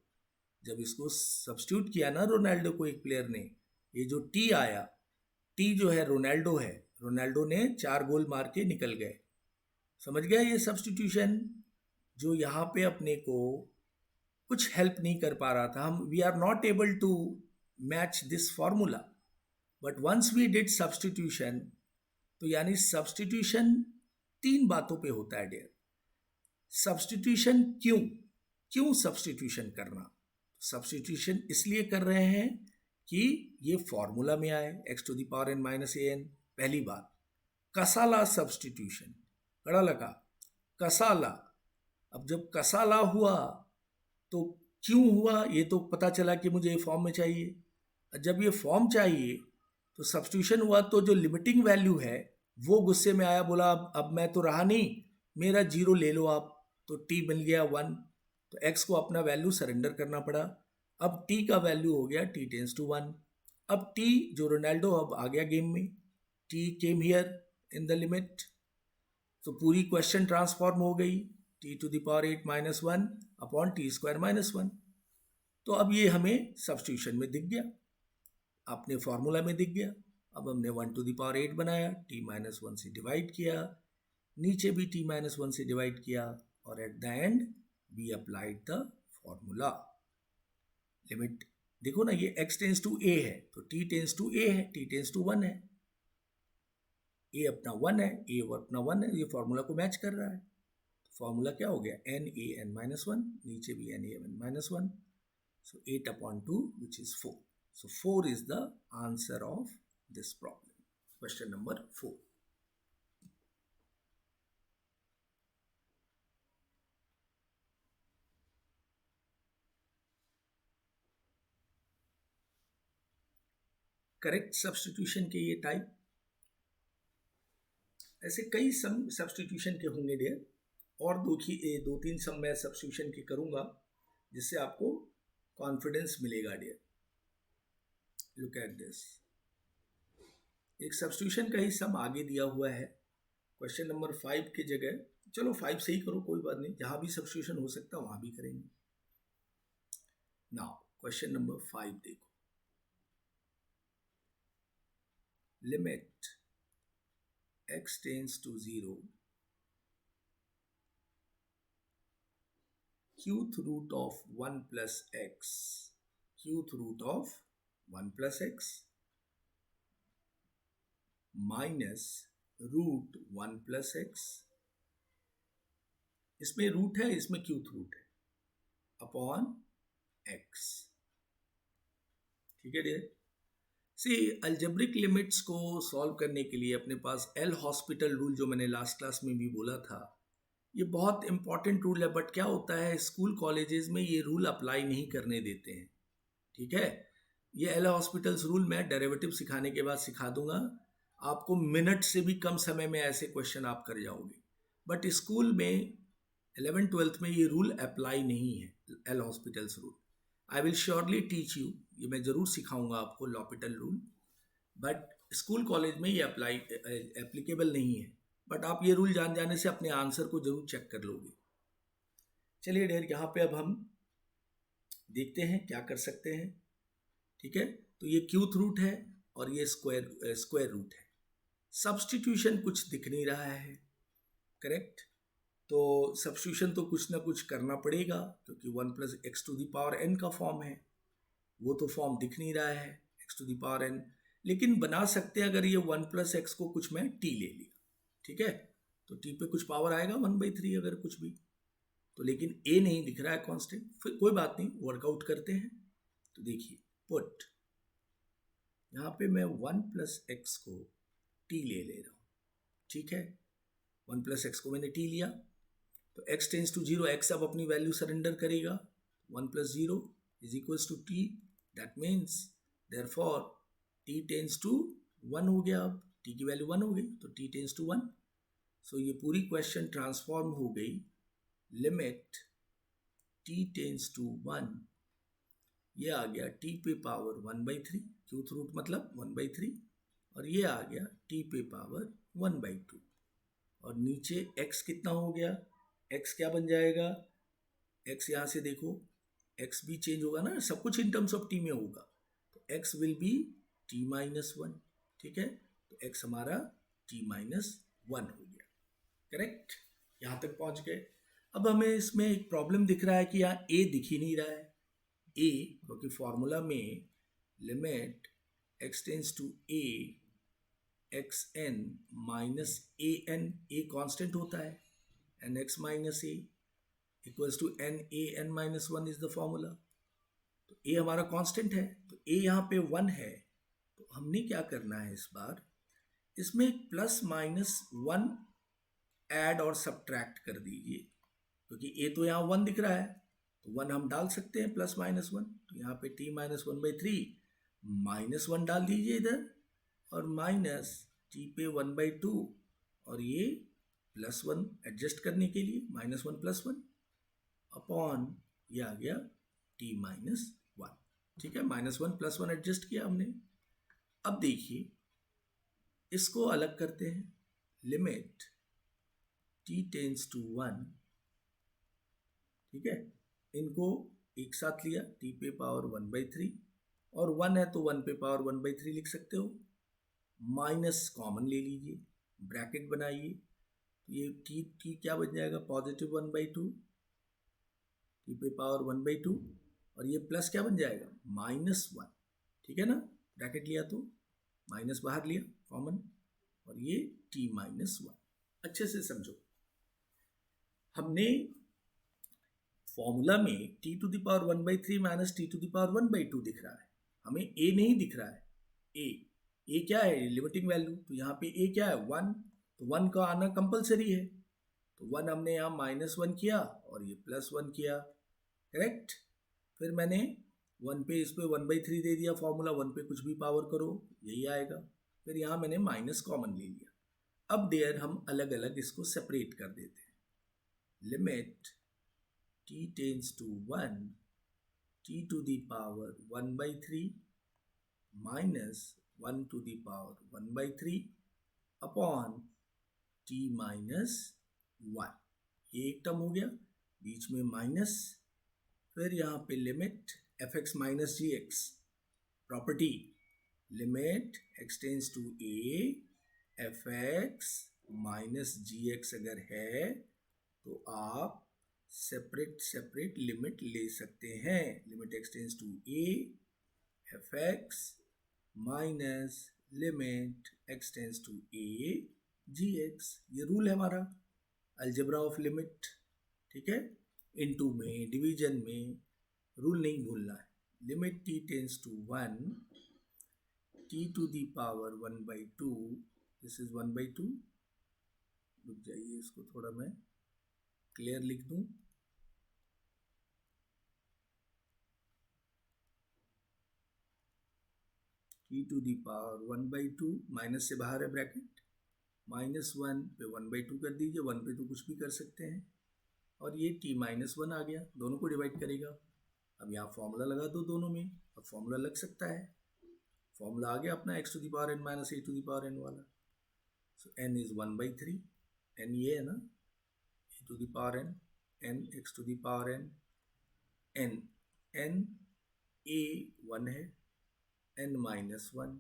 जब इसको सब्स्टिट्यूट किया ना रोनाल्डो को एक प्लेयर ने, ये जो टी आया, टी जो है रोनाल्डो है, रोनाल्डो ने 4 गोल मार के निकल गए। समझ गया ये सब्स्टिट्यूशन? जो यहाँ पे अपने को कुछ हेल्प नहीं कर पा रहा था, हम we are not able to match this formula, but once we did substitution, तो यानी सब्स्टिट्यूशन 3 बातों पे होता है डियर। सब्स्टिट्यूशन क्यों, क्यों सब्स्टिट्यूशन करना? सब्स्टिट्यूशन इसलिए कर रहे हैं कि ये फॉर्मूला में आए, x to the power n minus a n. पहली बात, कसाला सब्स्टिट्यूशन, बड़ा लगा कसाला। अब जब कसाला हुआ तो क्यों हुआ ये तो पता चला कि मुझे ये फॉर्म में चाहिए। जब ये फॉर्म चाहिए तो सब्स्टिट्यूशन हुआ, तो जो लिमिटिंग वैल्यू है वो गुस्से में आया, बोला अब मैं तो रहा नहीं, मेरा 0 ले लो आप। तो t मिल गया 1, तो x को अपना वैल्यू सरेंडर करना पड़ा। अब t का वैल्यू हो गया t टेंस टू 1। अब t जो रोनाल्डो अब आ गया गेम में, t came here in the limit, तो पूरी क्वेश्चन ट्रांसफॉर्म हो गई, t to the power 8 minus 1 upon t square minus 1। तो अब ये हमें सब्स्टिट्यूशन में दिख गया, अपने फॉर्मूला में दिख गया। अब हमने 1 टू द पावर 8 बनाया, t माइनस 1 से डिवाइड किया, नीचे भी t माइनस 1 से डिवाइड किया, और at the end we applied the formula. लिमिट देखो ना, ये x टेंस टू a है तो t टेंस टू a है, t टेंस टू 1 है, a अपना 1 है, a अपना 1 है, ये फॉर्मूला को मैच कर रहा है। फॉर्मूला क्या हो गया, n a n माइनस 1, नीचे भी n a n minus 1, so 8 upon 2 which is 4. So 4 is the answer of this problem. Question number 4. Correct substitution के ये टाइप, ऐसे कई सम सब्स्टिट्यूशन के होंगे डियर, और दो तीन सम मैं सब्स्टिट्यूशन के करूंगा जिससे आपको कॉन्फिडेंस मिलेगा डियर। लुक एट दिस, एक सब्स्टिट्यूशन का ही सम आगे दिया हुआ है, क्वेश्चन नंबर 5 की जगह, चलो 5 से ही करो कोई बात नहीं, जहां भी सब्स्टिट्यूशन हो सकता है वहां भी करेंगे। नाउ क्वेश्चन नंबर 5 देखो, limit x tends to 0 cube root of 1 plus x, cube root of 1 plus x minus root 1 plus x, इसमें रूट है, इसमें क्यूथ रूट है, अपॉन x। ठीक है डियर? सी अलजेब्रिक लिमिट्स को सॉल्व करने के लिए अपने पास एल हॉस्पिटल रूल, जो मैंने लास्ट क्लास में भी बोला था, ये बहुत इंपॉर्टेंट रूल है, बट क्या होता है स्कूल कॉलेजेस में ये रूल अप्लाई नहीं करने देते हैं। ठीक है, ये एल हॉस्पिटल्स रूल मैं डेरिवेटिव सिखाने के बाद सिखा दूंगा आपको, मिनट से भी कम समय में ऐसे क्वेश्चन आप कर जाओगे, बट स्कूल में 11th-12th में ये रूल अप्लाई नहीं है, L hospitals rule. I will surely teach you, ये मैं ज़रूर सिखाऊंगा आपको L'Hôpital rule, but school college में ये अप्लाई एप्लीकेबल नहीं है, बट आप ये रूल जान जाने से अपने आंसर को जरूर चेक कर लोगे। चलिए डियर, यहाँ पे अब हम देखते हैं क्या कर सकते हैं। ठीक है, तो ये क्यूथ रूट है और ये स्क्वायर रूट है। सब्स्टिट्यूशन कुछ दिख नहीं रहा है, करेक्ट, तो सब्स्टिट्यूशन तो कुछ ना कुछ करना पड़ेगा, क्योंकि 1 plus x to the power n का फॉर्म है, वो तो फॉर्म दिख नहीं रहा है x to the power n, लेकिन बना सकते हैं अगर ये 1 प्लस एक्स को कुछ मैं t ले लिया, ठीक है, तो t पे कुछ पावर आएगा 1/3 अगर कुछ भी, तो लेकिन a नहीं दिख रहा है कांस्टेंट, फिर कोई बात नहीं, वर्कआउट करते हैं। तो देखिए पुट, यहाँ पे मैं 1 प्लस एक्स को t ले रहा हूँ, ठीक है, 1 प्लस एक्स को मैंने t लिया, तो x टेंस टू 0, x अब अपनी वैल्यू सरेंडर करेगा, 1 plus 0 is equals to t, that means therefore t tends to 1 हो गया, अब t की वैल्यू 1 हो गई, तो t टेंस टू 1, सो ये पूरी क्वेश्चन ट्रांसफॉर्म हो गई, लिमिट t टेंस टू 1, ये आ गया t पे पावर 1/3, क्यूथ रूट मतलब 1/3, और ये आ गया t पे पावर 1/2, और नीचे x कितना हो गया, x क्या बन जाएगा, एक्स यहाँ से देखो, एक्स भी चेंज होगा ना, सब कुछ इन टर्म्स ऑफ टी में होगा, तो x will be T minus one, ठीक है, तो एक्स हमारा टी माइनस वन हो गया, करेक्ट। यहाँ तक पहुँच गए। अब हमें इसमें एक प्रॉब्लम दिख रहा है कि यहाँ ए दिख ही नहीं रहा है, ए, क्योंकि फॉर्मूला में limit x tends to a x n minus a n, a constant होता है, n x minus a equals to n a n minus one is the formula. तो ए हमारा कांस्टेंट है, तो ए यहाँ पे वन है, तो हमने क्या करना है इस बार, इसमें एक प्लस माइनस वन ऐड और सब्ट्रैक्ट कर दीजिए, क्योंकि ए तो यहाँ वन दिख रहा है, तो वन हम डाल सकते हैं प्लस माइनस वन, तो यहाँ पे t minus one by three minus one डाल दीजिए इधर, और माइनस टी पे वन बाई टू, और ये प्लस वन एडजस्ट करने के लिए minus one plus one upon ये आ गया टी माइनस वन, ठीक है, minus one plus one adjust किया हमने। अब देखिए इसको अलग करते हैं, limit t tends to one, ठीक है, इनको एक साथ लिया, टी पे पावर वन बाई थ्री, और वन है तो वन पे पावर वन बाई थ्री लिख सकते हो, माइनस कॉमन ले लीजिए, ब्रैकेट बनाइए, तो ये टी क्या बन जाएगा, positive one by to, T पे पावर वन बाई टू, और ये प्लस क्या बन जाएगा, माइनस वन, ठीक है ना, ब्रैकेट लिया तो माइनस बाहर लिया कॉमन, और ये टी माइनस वन। अच्छे से समझो, हमने फॉर्मूला में t to the power one by three minus t to the power one by two दिख रहा है, हमें ए नहीं दिख रहा है, ए क्या है, लिमिटिंग वैल्यू, तो यहाँ पे ए क्या है, वन, तो वन का आना कंपलसरी है, तो वन हमने यहाँ माइनस वन किया और ये प्लस वन किया, करेक्ट। फिर मैंने वन पे इस पे वन बाई थ्री दे दिया, फॉर्मूला वन पे कुछ भी पावर करो यही आएगा, फिर यहाँ मैंने माइनस कॉमन ले लिया। अब देयर हम अलग अलग इसको सेपरेट कर देते हैं, limit t tends to one, t to the power one by three minus one to the power one by three upon t minus one, ये एक टर्म हो गया, बीच में माइनस, फिर यहाँ पे limit f x minus g x, property limit x tends to a f x minus g x अगर है तो आप सेपरेट लिमिट ले सकते हैं, limit x tends to a f x minus limit x tends to a g x, ये rule है हमारा अलजेब्रा ऑफ लिमिट, ठीक है, इनटू में डिवीजन में रूल नहीं भूलना है, limit t tends to one, t to the power one by two, this is one by two, रुक जाइए इसको थोड़ा मैं क्लियर लिख दूं, t to the power one by two, minus से बाहर है ब्रैकेट, माइनस वन पे वन बाई टू कर दीजिए, वन पे तो कुछ भी कर सकते हैं, और ये टी माइनस वन आ गया, दोनों को डिवाइड करेगा। अब यहाँ फॉर्मूला लगा दो दोनों में, अब फॉर्मूला लग सकता है, फॉर्मूला आ गया अपना x to the power n minus a to the power n वाला, so n is one by three, n ये है ना, a to the power n x to the power n n a one है, n minus one,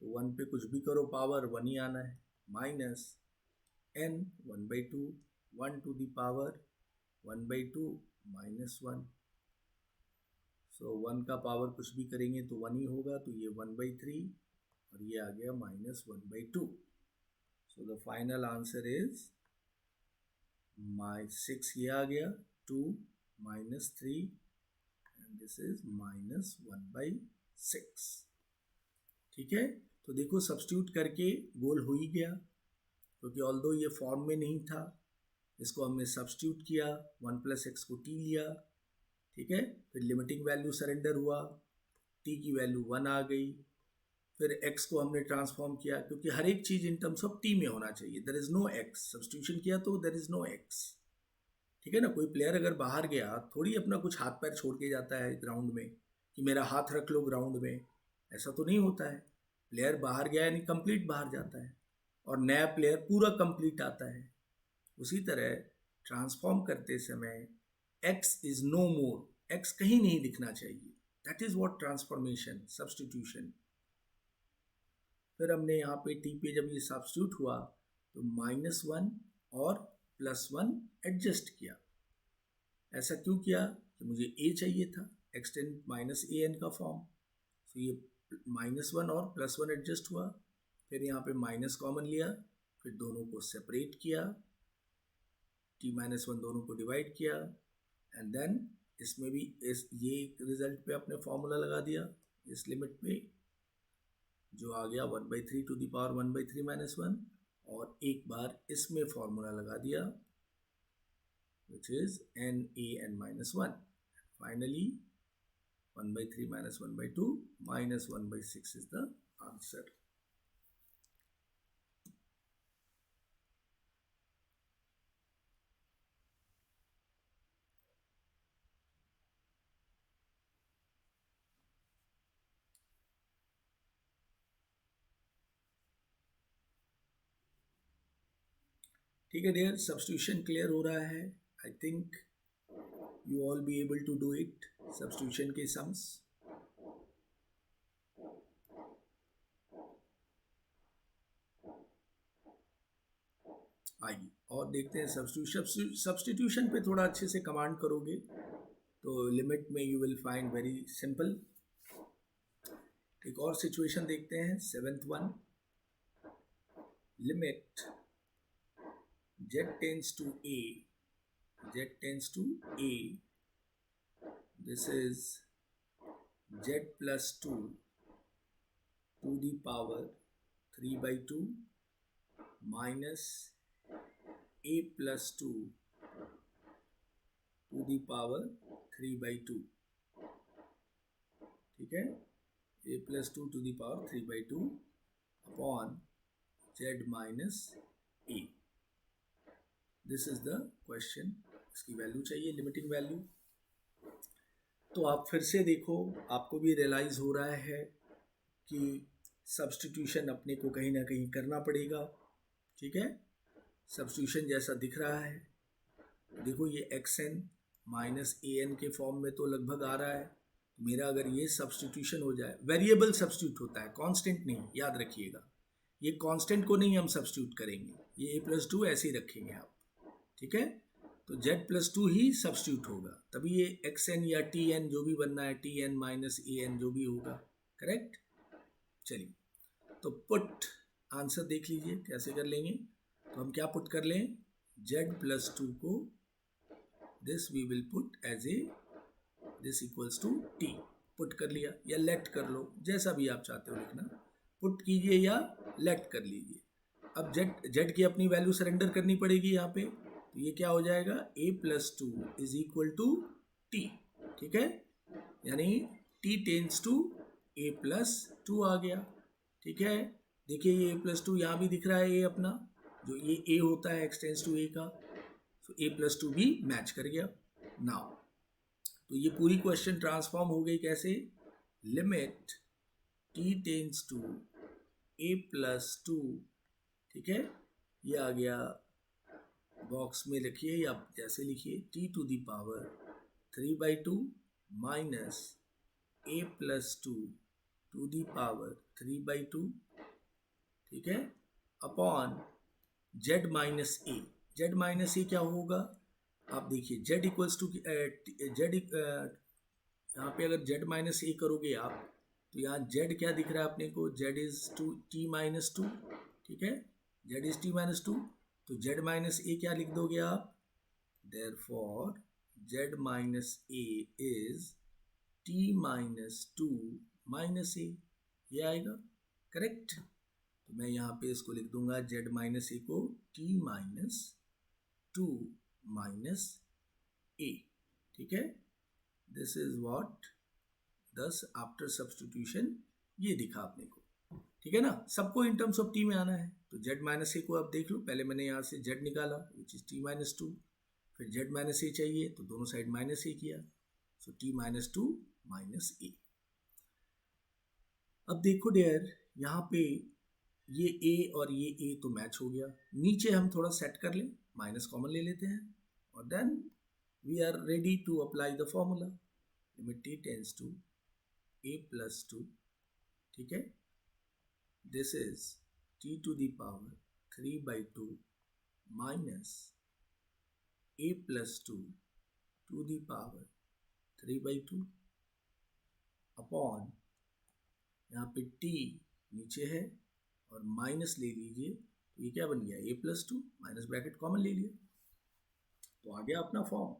तो one पे कुछ भी करो पावर वन ही आना है, minus n one by two, one to the power one by two minus one, so one का पावर कुछ भी करेंगे तो वन ही होगा, तो ये वन बाई थ्री और ये आ गया minus one by two, so the final answer is my six, ये आ गया two minus three and this is minus one by six, ठीक है। तो देखो सब्स्टिट्यूट करके गोल हो ही गया, क्योंकि ऑल्दो ये फॉर्म में नहीं था, इसको हमने सब्स्टिट्यूट किया, वन प्लस एक्स को टी लिया, ठीक है, फिर लिमिटिंग वैल्यू सरेंडर हुआ, टी की वैल्यू वन आ गई, फिर एक्स को हमने ट्रांसफॉर्म किया, क्योंकि हर एक चीज़ इन टर्म्स ऑफ टी में होना चाहिए, there is no x, substitution किया तो देयर इज़ नो एक्स, ठीक है ना। कोई प्लेयर अगर बाहर गया थोड़ी अपना कुछ हाथ पैर छोड़ के जाता है ग्राउंड में कि मेरा हाथ रख लो ग्राउंड में, ऐसा तो नहीं होता है, प्लेयर बाहर गया यानी कंप्लीट बाहर जाता है, और नया प्लेयर पूरा कंप्लीट आता है। उसी तरह ट्रांसफॉर्म करते समय x is no more, x कहीं नहीं दिखना चाहिए. That is what transformation, substitution. फिर हमने यहाँ पे t पे जब ये सब्स्टिट्यूट हुआ तो -1 और +1 एडजस्ट किया. ऐसा क्यों किया? कि मुझे a चाहिए था, एक्सटेंड -an का फॉर्म. तो ये -1 और +1 एडजस्ट हुआ. फिर यहाँ पे माइनस कॉमन लिया, फिर दोनों को सेपरेट किया, t-1 दोनों को डिवाइड किया, एंड देन इसमें भी ये रिजल्ट पे अपने फॉर्मूला लगा दिया इस लिमिट पे, जो आ गया 1/3 टू द पावर 1/3 -1, और एक बार इसमें फॉर्मूला लगा दिया which is n(a)(n-1). Finally 1/3 - 1/2 -1/6 is the answer. ठीक है डियर, सब्स्टिट्यूशन क्लियर हो रहा है. I think you all be able to do it. Substitution के सम्स आइए और देखते हैं. सब्स्टिट्यूशन पे थोड़ा अच्छे से कमांड करोगे तो लिमिट में you will find very simple. एक और सिचुएशन देखते हैं, 7th one. Limit z tends to a, this is z plus 2 to the power 3/2 minus a plus 2 to the power 3/2. ठीक है, a plus 2 to the power 3/2 upon z minus a. This is the question. इसकी value चाहिए, limiting value. तो आप फिर से देखो, आपको भी रियलाइज हो रहा है कि सब्स्टिट्यूशन अपने को कहीं ना कहीं करना पड़ेगा. ठीक है, सब्स्टिट्यूशन जैसा दिख रहा है. देखो ये xn -an के फॉर्म में तो लगभग आ रहा है. मेरा अगर ये सब्स्टिट्यूशन हो जाए, वेरिएबल सब्स्टिट्यूट होता है, कांस्टेंट नहीं, याद रखिएगा. ये कांस्टेंट को नहीं हम सब्स्टिट्यूट करेंगे, ये a+2 ऐसे ही रखेंगे आप. ठीक है, तो z+2 ही सब्स्टिट्यूट होगा, तभी ये xn या tn जो भी बनना है, tn -an जो भी होगा, करेक्ट. चलिए, तो पुट आंसर देख लीजिए कैसे कर लेंगे. तो हम क्या पुट कर लें, z+2 को this we will put as a this equals to t. Put कर लिया या लेट कर लो, जैसा भी आप चाहते हो लिखना. पुट कीजिए या लेट कर लीजिए. अब z की अपनी वैल्यू सरेंडर करनी पड़ेगी यहाँ पे. तो ये क्या हो जाएगा, a+2 is equal to t. ठीक है, यानी t टेंस टू a+2 आ गया. ठीक है, देखिए ये a+2 यहाँ भी दिख रहा है, a अपना जो ये a होता है x टेंस टू a का, तो a+2 भी मैच कर गया. नाउ तो ये पूरी क्वेश्चन ट्रांसफॉर्म हो गई कैसे, limit t tends to a+2. ठीक है, ये आ गया, बॉक्स में लिखिए या जैसे लिखिए, t to the power 3/2 minus a+2 to the power 3/2. ठीक है, upon z minus a. z minus a क्या होगा, आप देखिए, z इक्वल्स टू z, यहाँ पे अगर z माइनस a करोगे आप, तो यहाँ z क्या दिख रहा है अपने को, z इज t-2. ठीक है, z इज t-2, तो z माइनस a क्या लिख दोगे आप, therefore z minus a is t-2 minus a. ये आएगा करेक्ट. तो मैं यहाँ पे इसको लिख दूंगा, z माइनस a को t-2 माइनस a. ठीक है, दिस इज व्हाट दस आफ्टर सब्स्टिट्यूशन ये दिखा अपने को. ठीक है ना, सबको इन टर्म्स ऑफ t में आना है. तो z माइनस a को आप देख लो, पहले मैंने यहाँ से z निकाला विच इज t-2, फिर z माइनस a चाहिए तो दोनों साइड माइनस a किया, सो t-2 माइनस a. अब देखो डियर, यहाँ पे ये a और ये a तो मैच हो गया. नीचे हम थोड़ा सेट कर लें, माइनस कॉमन ले लेते हैं, और then we are ready to apply the formula. Limit t tends to a plus 2. ठीक है, this is t to the power 3/2 minus a plus 2 to the power 3/2 upon, यहाँ पे t नीचे है और माइनस ले लीजिए तो ये क्या बन गया, a plus 2, minus bracket common ले लिया तो आ गया अपना फॉर्म.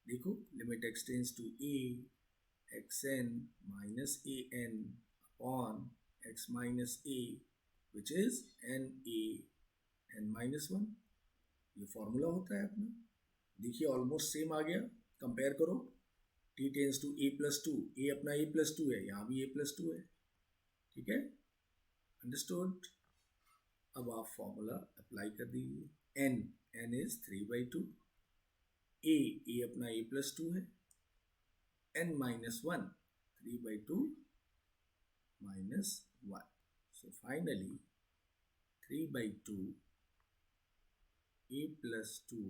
देखो, limit x tends to a xn minus an upon x minus a which is n minus 1. ये फॉर्मूला होता है अपना. देखिए ऑलमोस्ट सेम आ गया. कंपेयर करो, t tends to a plus 2, a अपना a प्लस 2 है, यहाँ भी a प्लस 2 है. ठीक है, अंडरस्टूड. अब आप फॉर्मूला अप्लाई कर दीजिए. n इज 3/2, a अपना a प्लस 2 है, n minus 1, 3/2 minus 1. So finally 3/2 a plus 2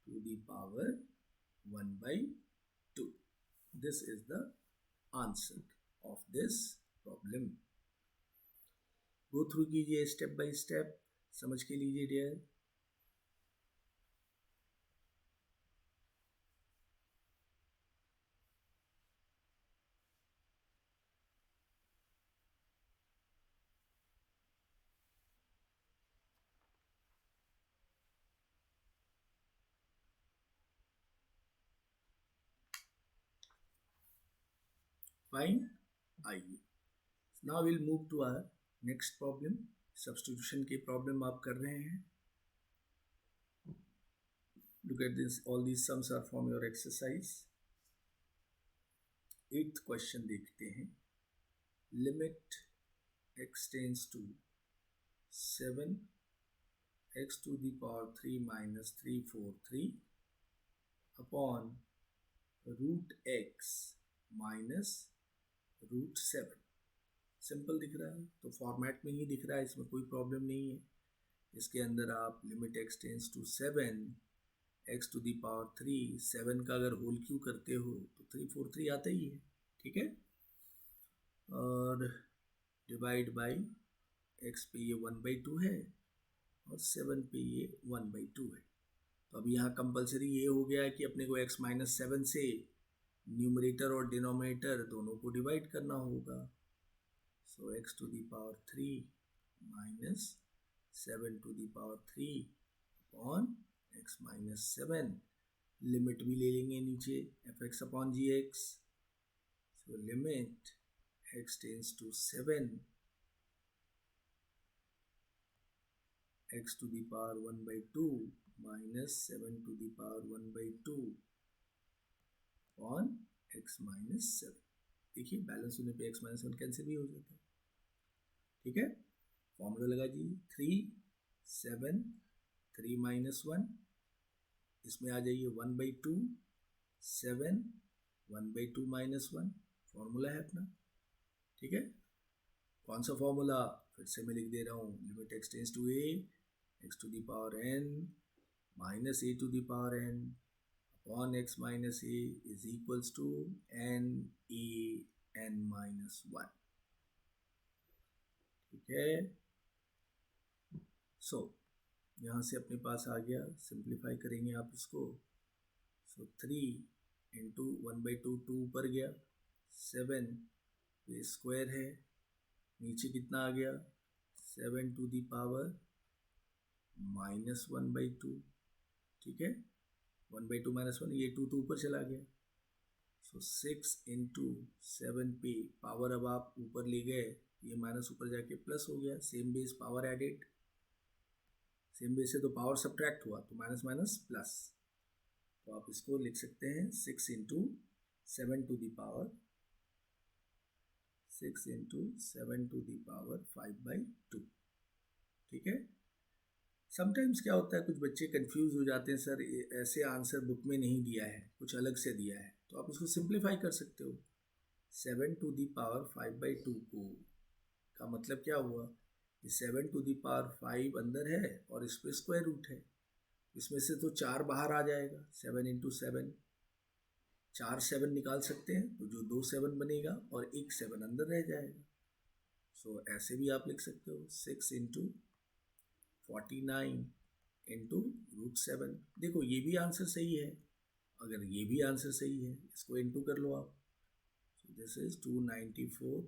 to the power 1/2. This is the answer of this problem. Go through कीजिए स्टेप बाय स्टेप, समझ के लीजिए डियर. फाइन. आइए, now will move to our next problem. Substitution की problem आप कर रहे हैं. Look at this, all these sums are from your exercise. 8th question देखते हैं. Limit x tends to 7 x to the power 3 minus 343 upon root x minus root 7. Simple दिख रहा है तो फॉर्मेट में ही दिख रहा है, इसमें कोई प्रॉब्लम नहीं है. इसके अंदर आप limit x tends to 7 x to the power 3, 7 का अगर होल क्यू करते हो तो 343 आता ही है. ठीक है, और डिवाइड बाई x पे ये 1/2 है और 7 पे ये 1/2 है. तो अब यहाँ कंपलसरी ये हो गया कि अपने को x माइनस 7 से न्यूमरेटर और डिनोमिनेटर दोनों को डिवाइड करना होगा. So x to the power 3 minus 7 to the power 3 upon x minus 7. Limit भी ले लेंगे नीचे, fx अपॉन gx. So limit x tends to 7 x to the power 1/2 minus 7 to the power 1/2 upon x minus 7. देखिए balance होने पे x minus 7 cancel भी हो जाता है. ठीक है, फॉर्मूला लगा दीजिए. 3 7 3 माइनस 1, इसमें आ जाइए 1/2 7 1/2 माइनस 1. फॉर्मूला है अपना. ठीक है, कौन सा फॉर्मूला, फिर से मैं लिख दे रहा हूँ. Limit x tends to a x to the power n minus a to the power n upon x minus a is equals to n a n minus 1. ठीक है, सो यहाँ से अपने पास आ गया. सिंप्लीफाई करेंगे आप इसको. सो 3 इंटू 1/2, 2 ऊपर गया, 7 पे स्क्वायर है, नीचे कितना आ गया 7 टू दी पावर माइनस 1/2. ठीक है, 1/2 माइनस 1, ये 2 तो ऊपर चला गया. सो 6 इंटू 7 पे पावर अब आप ऊपर ले गए, ये माइनस ऊपर जाके प्लस हो गया. Same base power added, same base से तो पावर सब्ट्रैक्ट हुआ तो माइनस माइनस प्लस. तो आप इसको लिख सकते हैं 6 into 7 to the power 6 into 7 to the power 5/2. ठीक है, समटाइम्स क्या होता है, कुछ बच्चे कंफ्यूज हो जाते हैं, सर ऐसे आंसर बुक में नहीं दिया है, कुछ अलग से दिया है. तो आप इसको सिंप्लीफाई कर सकते हो. 7 टू दी पावर 5/2 को का मतलब क्या हुआ, 7 टू दी पावर 5 अंदर है और इस पे स्क्वायर रूट है. इसमें से तो 4 बाहर आ जाएगा, 7 × 7, 4 7 निकाल सकते हैं, तो जो 2 7 बनेगा और 1 7 अंदर रह जाएगा। सो ऐसे भी आप लिख सकते हो 6 × 49 × √7। देखो ये भी आंसर सही है, अगर ये भी आंसर सही है इसको इंटू कर लो आप। सो दिस इज 294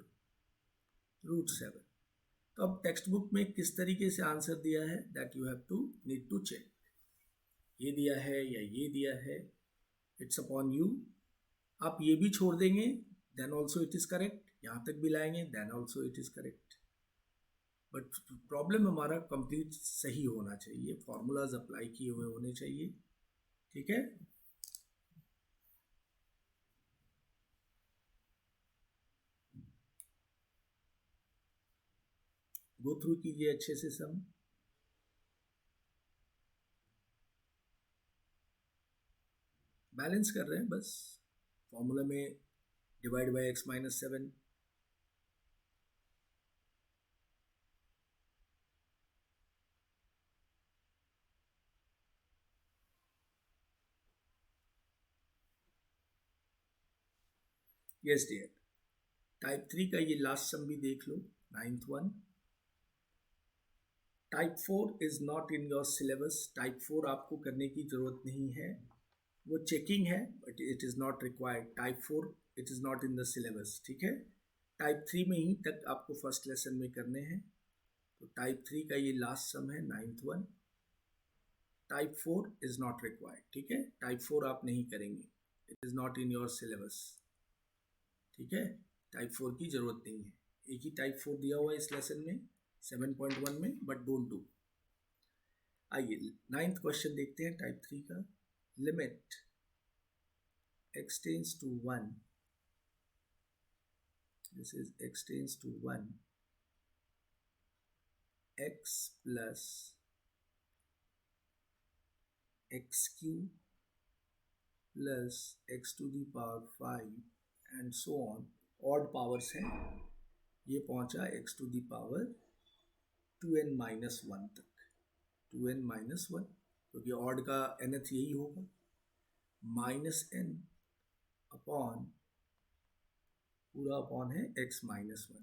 √7। तो अब टेक्स्ट बुक में किस तरीके से आंसर दिया है that you have to need to check, ये दिया है या ये दिया है, इट्स अपॉन यू। आप ये भी छोड़ देंगे then also it is correct, यहाँ तक भी लाएंगे then also it is correct, but problem हमारा कंप्लीट सही होना चाहिए, फॉर्मूलाज अप्लाई किए हुए होने चाहिए। ठीक है, गो थ्रू कीजिए अच्छे से सम। बैलेंस कर रहे हैं बस, फॉर्मूला में divide by x-7। Yes dear, type 3 का ये लास्ट सम भी देख लो, 9th one. Type 4 is not in your syllabus, type 4 आपको करने की जरूरत नहीं है, वो चेकिंग है but it is not required. Type 4 it is not in the syllabus, ठीक है। टाइप 3 में ही तक आपको फर्स्ट लेसन में करने हैं। तो टाइप 3 का ये लास्ट सम है 9th one. Type 4 is not required, ठीक है, टाइप 4 आप नहीं करेंगे, it is not in your syllabus, ठीक है। टाइप 4 की ज़रूरत नहीं है, एक ही टाइप 4 दिया हुआ है इस लेसन में 7.1 में, बट डोंट डू। आइए 9th क्वेश्चन देखते हैं टाइप 3 का। Limit x tends to 1, this is x tends to 1, x plus x cube plus x to the power 5 and so on, odd powers हैं, ये पहुंचा x to the power 2n minus 1 तक, 2n minus 1, क्योंकि odd का nth यही होगा, minus n upon पूरा upon है x माइनस 1।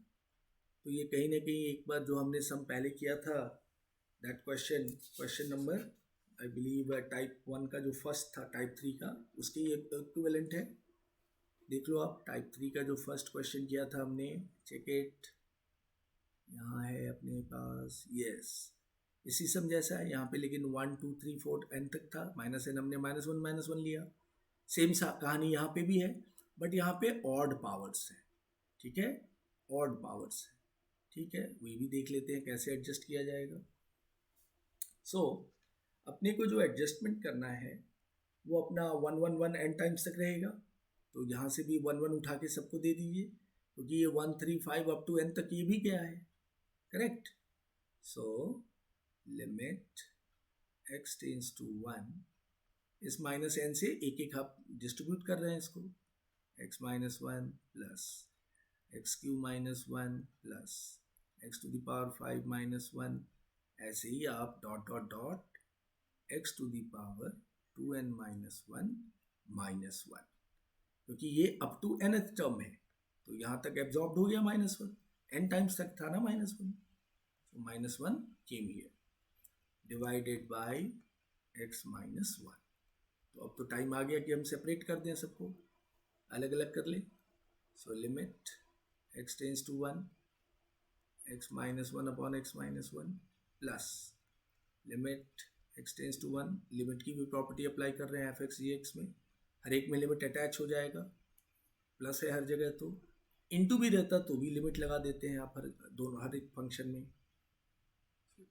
तो ये कहीं ना कहीं एक बार जो हमने सम पहले किया था that question number I believe type 1 का जो फर्स्ट था टाइप 3 का, उसके ये इक्विवेलेंट है। देख लो आप, टाइप 3 का जो फर्स्ट क्वेश्चन किया था हमने, चेक इट, यहाँ है अपने पास, यस इसी सम जैसा है यहाँ पे, लेकिन 1 2 3 4 n तक था, माइनस n हमने माइनस वन लिया। सेम सा कहानी यहाँ पे भी है, बट यहाँ पे ऑड पावर्स है, ठीक है, ऑड पावर्स है, ठीक है। वही भी देख लेते हैं कैसे एडजस्ट किया जाएगा। सो अपने को जो एडजस्टमेंट करना है वो अपना 1 1 1 n टाइम्स तक रहेगा, तो यहाँ से भी 1 1 उठा के सबको दे दीजिए, क्योंकि ये 1 3 5 अप टू n तक ये भी क्या है, correct. So limit x tends to 1, इस माइनस n से एक एक आप डिस्ट्रीब्यूट कर रहे हैं इसको, x minus 1 plus x cube minus 1 plus x to the power 5 minus 1, ऐसे ही आप dot dot dot x to the power 2n minus 1 minus 1, क्योंकि ये अप टू nth टर्म है, तो यहाँ तक एब्जॉर्ब हो गया माइनस 1, n टाइम्स तक था ना माइनस 1, तो minus 1 came here divided by x minus 1। तो अब तो टाइम आ गया कि हम सेपरेट कर दें, सबको अलग अलग कर लें। So limit x tends to 1, x minus 1 upon x minus 1 plus limit x tends to 1, limit की भी प्रॉपर्टी अप्लाई कर रहे हैं एफ एक्स जी एक्स में, हर एक में लिमिट अटैच हो जाएगा, प्लस है हर जगह, तो इनटू भी रहता तो भी लिमिट लगा देते हैं आप हर एक फंक्शन में।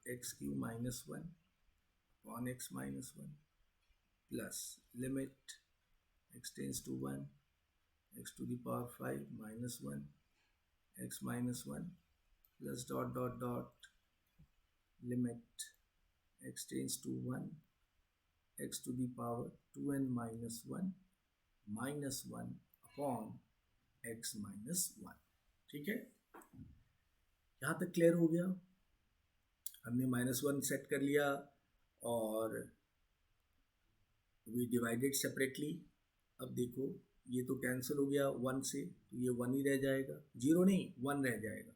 X cube minus 1 upon x minus 1 plus limit x tends to 1, x to the power 5 minus 1 x minus 1 plus dot dot dot limit x tends to 1 x to the power 2n minus 1 minus 1 upon x minus 1, ठीक है। यहाँ तक clear हो गया, हमने -1 set कर लिया और वी डिवाइडेड सेपरेटली। अब देखो ये तो कैंसिल हो गया 1 से, तो ये 1 ही रह जाएगा, 0 नहीं 1 रह जाएगा।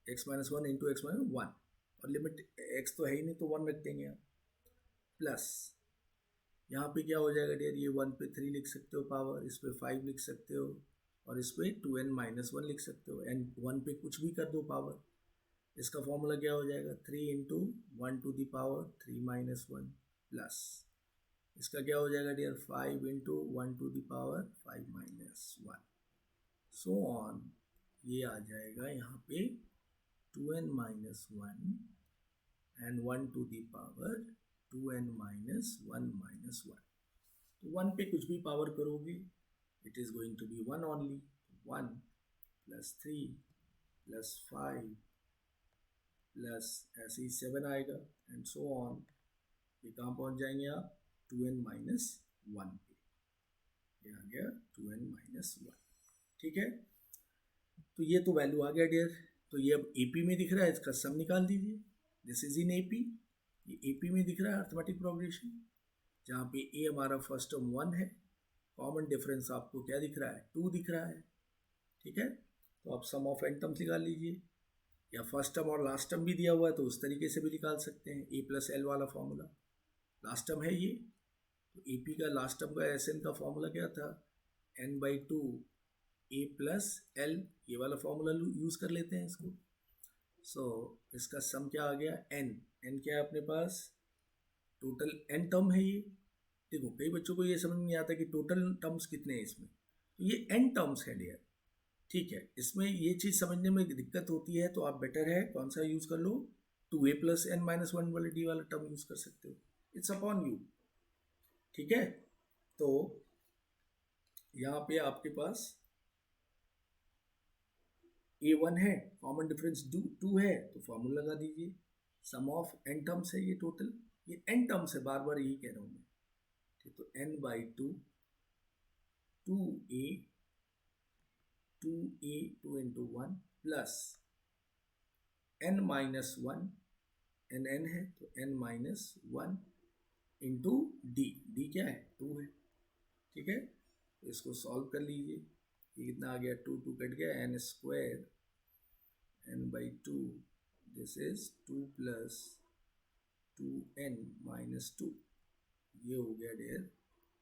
x minus one into x minus one, और लिमिट x तो है ही नहीं तो 1 रख देंगे आप। प्लस यहाँ पे क्या हो जाएगा डियर, ये 1 पे 3 लिख सकते हो पावर, इस पे 5 लिख सकते हो, और इस पे 2n माइनस वन लिख सकते हो, एन 1 पे कुछ भी कर दो पावर। इसका फॉर्मूला क्या हो जाएगा, 3 into 1 to the power 3 minus one, प्लस इसका क्या हो जाएगा डियर, 5 into 1 to the power 5 minus one, so on. ये आ जाएगा यहाँ पे 2n minus one and 1 to the power 2n minus one. तो 1 पे कुछ भी पावर करोगे it is going to be 1 only. 1 plus 3 plus 5 plus ऐसे ही 7 आएगा एंड सो ऑन। ये कहाँ पहुँच जाएंगे आप, 2n माइनस वन पे। ये आ गया 2n माइनस वन, ठीक है। तो ये तो वैल्यू आ गया डियर। तो ये अब AP में दिख रहा है, इसका सम निकाल दीजिए। दिस इज इन AP, ये AP में दिख रहा है अर्थमेटिक प्रोग्रेशन, जहाँ पे A हमारा फर्स्ट टर्म 1 है, कॉमन डिफरेंस आपको क्या दिख रहा है, 2 दिख रहा है, ठीक है। तो आप सम ऑफ एन टर्म्स निकाल लीजिए, या फर्स्ट टर्म और लास्ट टर्म भी दिया हुआ है तो उस तरीके से भी निकाल सकते हैं, A प्लस एल वाला फॉर्मूला। लास्ट टर्म है ये, तो AP का लास्ट टर्म का SN का फॉर्मूला क्या था, n/2 A प्लस एल, ये वाला फॉर्मूला यूज़ कर लेते हैं इसको। सो इसका सम क्या आ गया, n क्या है अपने पास, टोटल n टर्म है ये। देखो कई बच्चों को ये समझ नहीं आता कि टोटल टर्म्स कितने हैं इसमें, तो ये n टर्म्स है डियर, ठीक है। इसमें ये चीज़ समझने में दिक्कत होती है, तो आप बेटर है कौन सा यूज़ कर लो, 2a plus n minus one वाले d वाला टर्म यूज़ कर सकते हो, इट्स अपॉन यू, ठीक है। तो यहाँ पे आपके पास a1 है, कॉमन डिफरेंस 2 है, तो फॉर्मूला लगा दीजिए। सम ऑफ n टर्म्स है ये टोटल, ये n टर्म्स है, बार बार यही कह रहा हूँ मैं, ठीक। तो n/2 2a 2 into one plus n minus one, n है तो n minus one into D क्या है, 2 है, ठीक है। तो इसको सॉल्व कर लीजिए, ये कितना आ गया, 2 कट गया, n square n/2, this is 2 plus 2n minus 2, ये हो गया डेयर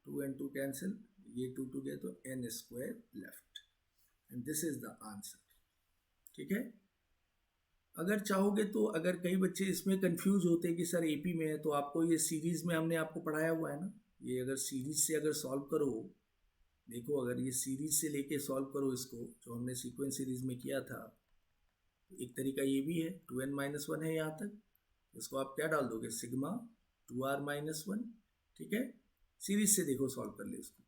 2 and 2 कैंसिल, ये 2 गया तो n square left, and this is the answer, ठीक है। अगर चाहोगे तो, अगर कई बच्चे इसमें कंफ्यूज होते हैं कि सर AP में है, तो आपको ये सीरीज़ में हमने आपको पढ़ाया हुआ है ना, ये अगर सीरीज़ से अगर सॉल्व करो, देखो अगर ये सीरीज़ से लेके सॉल्व करो इसको, जो हमने सीक्वेंस सीरीज़ में किया था, एक तरीका ये भी है, 2n माइनस वन है यहाँ तक, इसको आप क्या डाल दोगे, सिग्मा 2r माइनस वन, ठीक है। सीरीज से देखो सॉल्व कर ले इसको,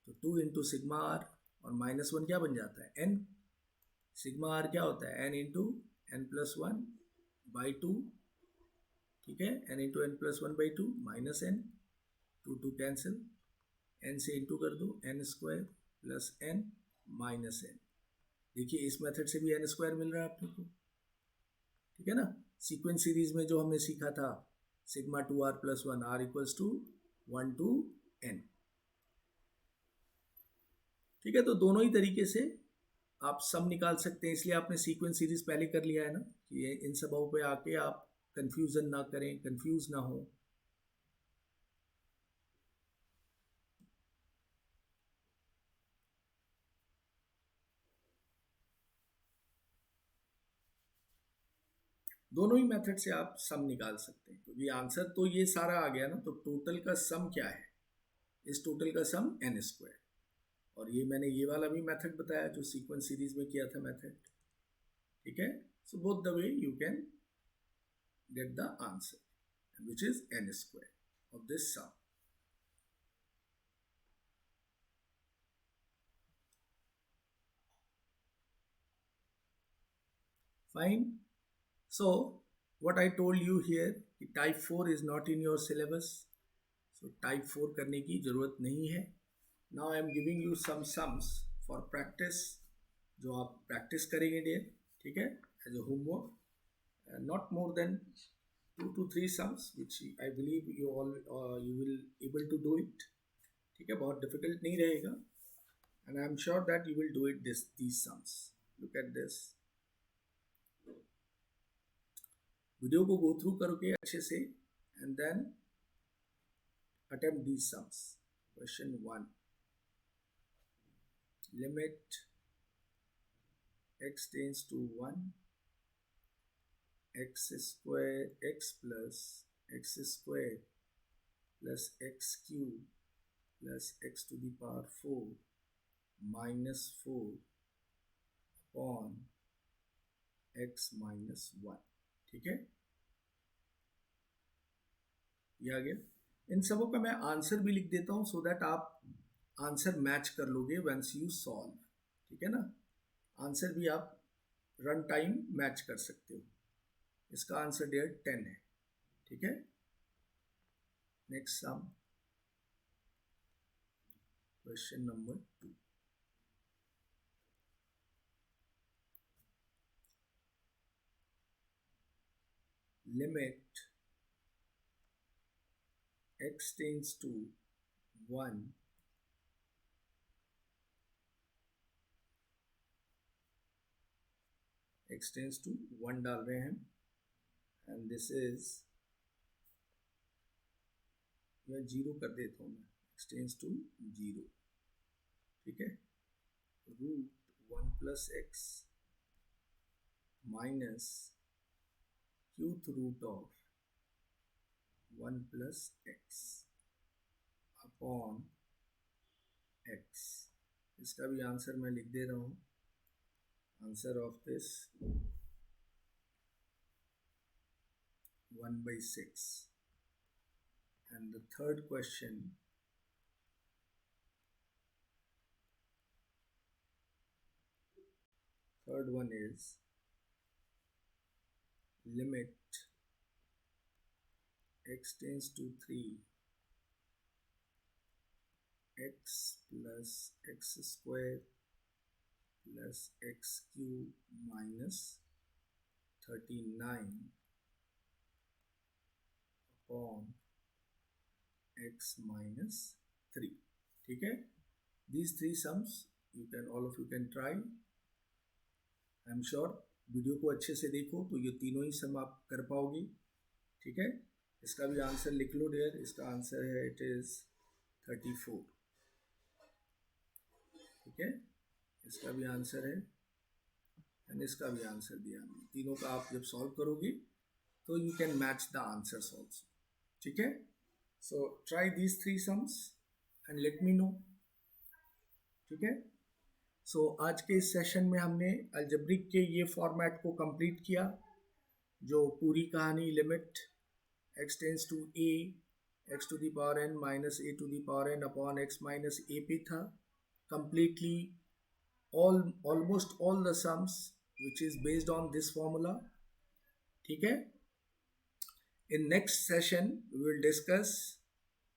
तो 2 इंटू सिग्मा आर, और माइनस वन क्या बन जाता है, n, सिग्मा आर क्या होता है, n into n plus one by to, ठीक है, n into n plus one by two minus n, 2 cancel, n से इंटू कर दो, n square plus n minus n। देखिए इस मेथड से भी n स्क्वायर मिल रहा है आपको, ठीक है ना। सीक्वेंस सीरीज में जो हमने सीखा था, sigma 2r plus one, r equals to 1 to n, ठीक है। तो दोनों ही तरीके से आप सम निकाल सकते हैं, इसलिए आपने सीक्वेंस सीरीज पहले कर लिया है ना, कि इन सबों पे आके आप कंफ्यूजन ना करें, कंफ्यूज ना हो। दोनों ही मेथड से आप सम निकाल सकते हैं, क्योंकि आंसर तो ये सारा आ गया ना, तो टोटल का सम क्या है, इस टोटल का सम n स्क्वायर, और ये मैंने ये वाला भी मेथड बताया जो सीक्वेंस सीरीज में किया था मेथड, ठीक है। So both the way you can get the answer, which is n square of this sum. Fine. So what I told you here, type 4 is not in your syllabus, so type 4 करने की जरूरत नहीं है। Now I am giving you some sums for practice, जो आप practice करेंगे dear, ठीक है, as a homework, not more than 2 to 3 sums which I believe you will able to do it. ठीक है, बहुत difficult नहीं रहेगा, and I'm sure that you will do it these sums. Look at this. Video को go through करोगे अच्छे से and then attempt these sums. Question 1. Limit x tends to 1, x square x plus x square plus x cube plus x to the power 4 minus 4 upon x minus 1. ठीक है, ये आ गया. इन सबों का मैं आंसर भी लिख देता हूं सो दैट आप आंसर मैच कर लोगे वंस यू सॉल्व. ठीक है ना, आंसर भी आप रन टाइम मैच कर सकते हो. इसका आंसर डेयर 10 है. ठीक है, next sum, question number 2. Limit x tends to 1, x tends to 1 डाल रहे हैं and this is, या 0 कर देता हूँ मैं, x tends to 0. ठीक है, root 1 plus x minus cube root of 1 plus x upon x. इसका भी आंसर मैं लिख दे रहा हूँ. Answer of this 1/6. And the third question, third one is limit x tends to 3, x plus x square plus x cube minus 39 upon x minus 3. ठीक है, these 3 sums you can, all of you can try. I am sure video को अच्छे से देखो तो ये तीनों ही सम आप कर पाओगे. ठीक है, इसका भी आंसर लिख लो डियर. इसका आंसर है इट इज 34. ठीक है, इसका भी आंसर है एंड इसका भी आंसर दिया हमने. तीनों का आप जब सॉल्व करोगे तो you can match the answers also. ठीक है, so try these 3 sums and let me know. ठीक है, सो आज के इस सेशन में हमने अलजेब्रिक के ये फॉर्मेट को कंप्लीट किया, जो पूरी कहानी limit x tends to a x to the power n minus a to the power n upon x minus a पे था. Completely almost all the sums which is based on this formula. ठीक है, in next session we will discuss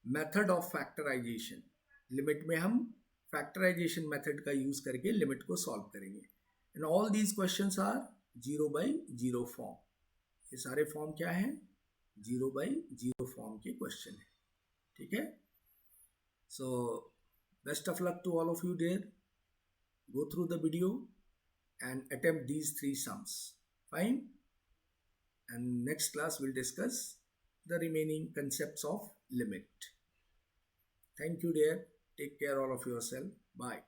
method of factorization. Limit में हम factorization method का use करके limit को solve करेंगे. and all these questions are 0/0 form. ये सारे फॉर्म क्या हैं? 0/0 फॉर्म के क्वेश्चन है. ठीक है, so best of luck to all of you there. Go through the video and attempt these 3 sums. Fine, and next class will discuss the remaining concepts of limit. Thank you dear. Take care all of yourself. Bye.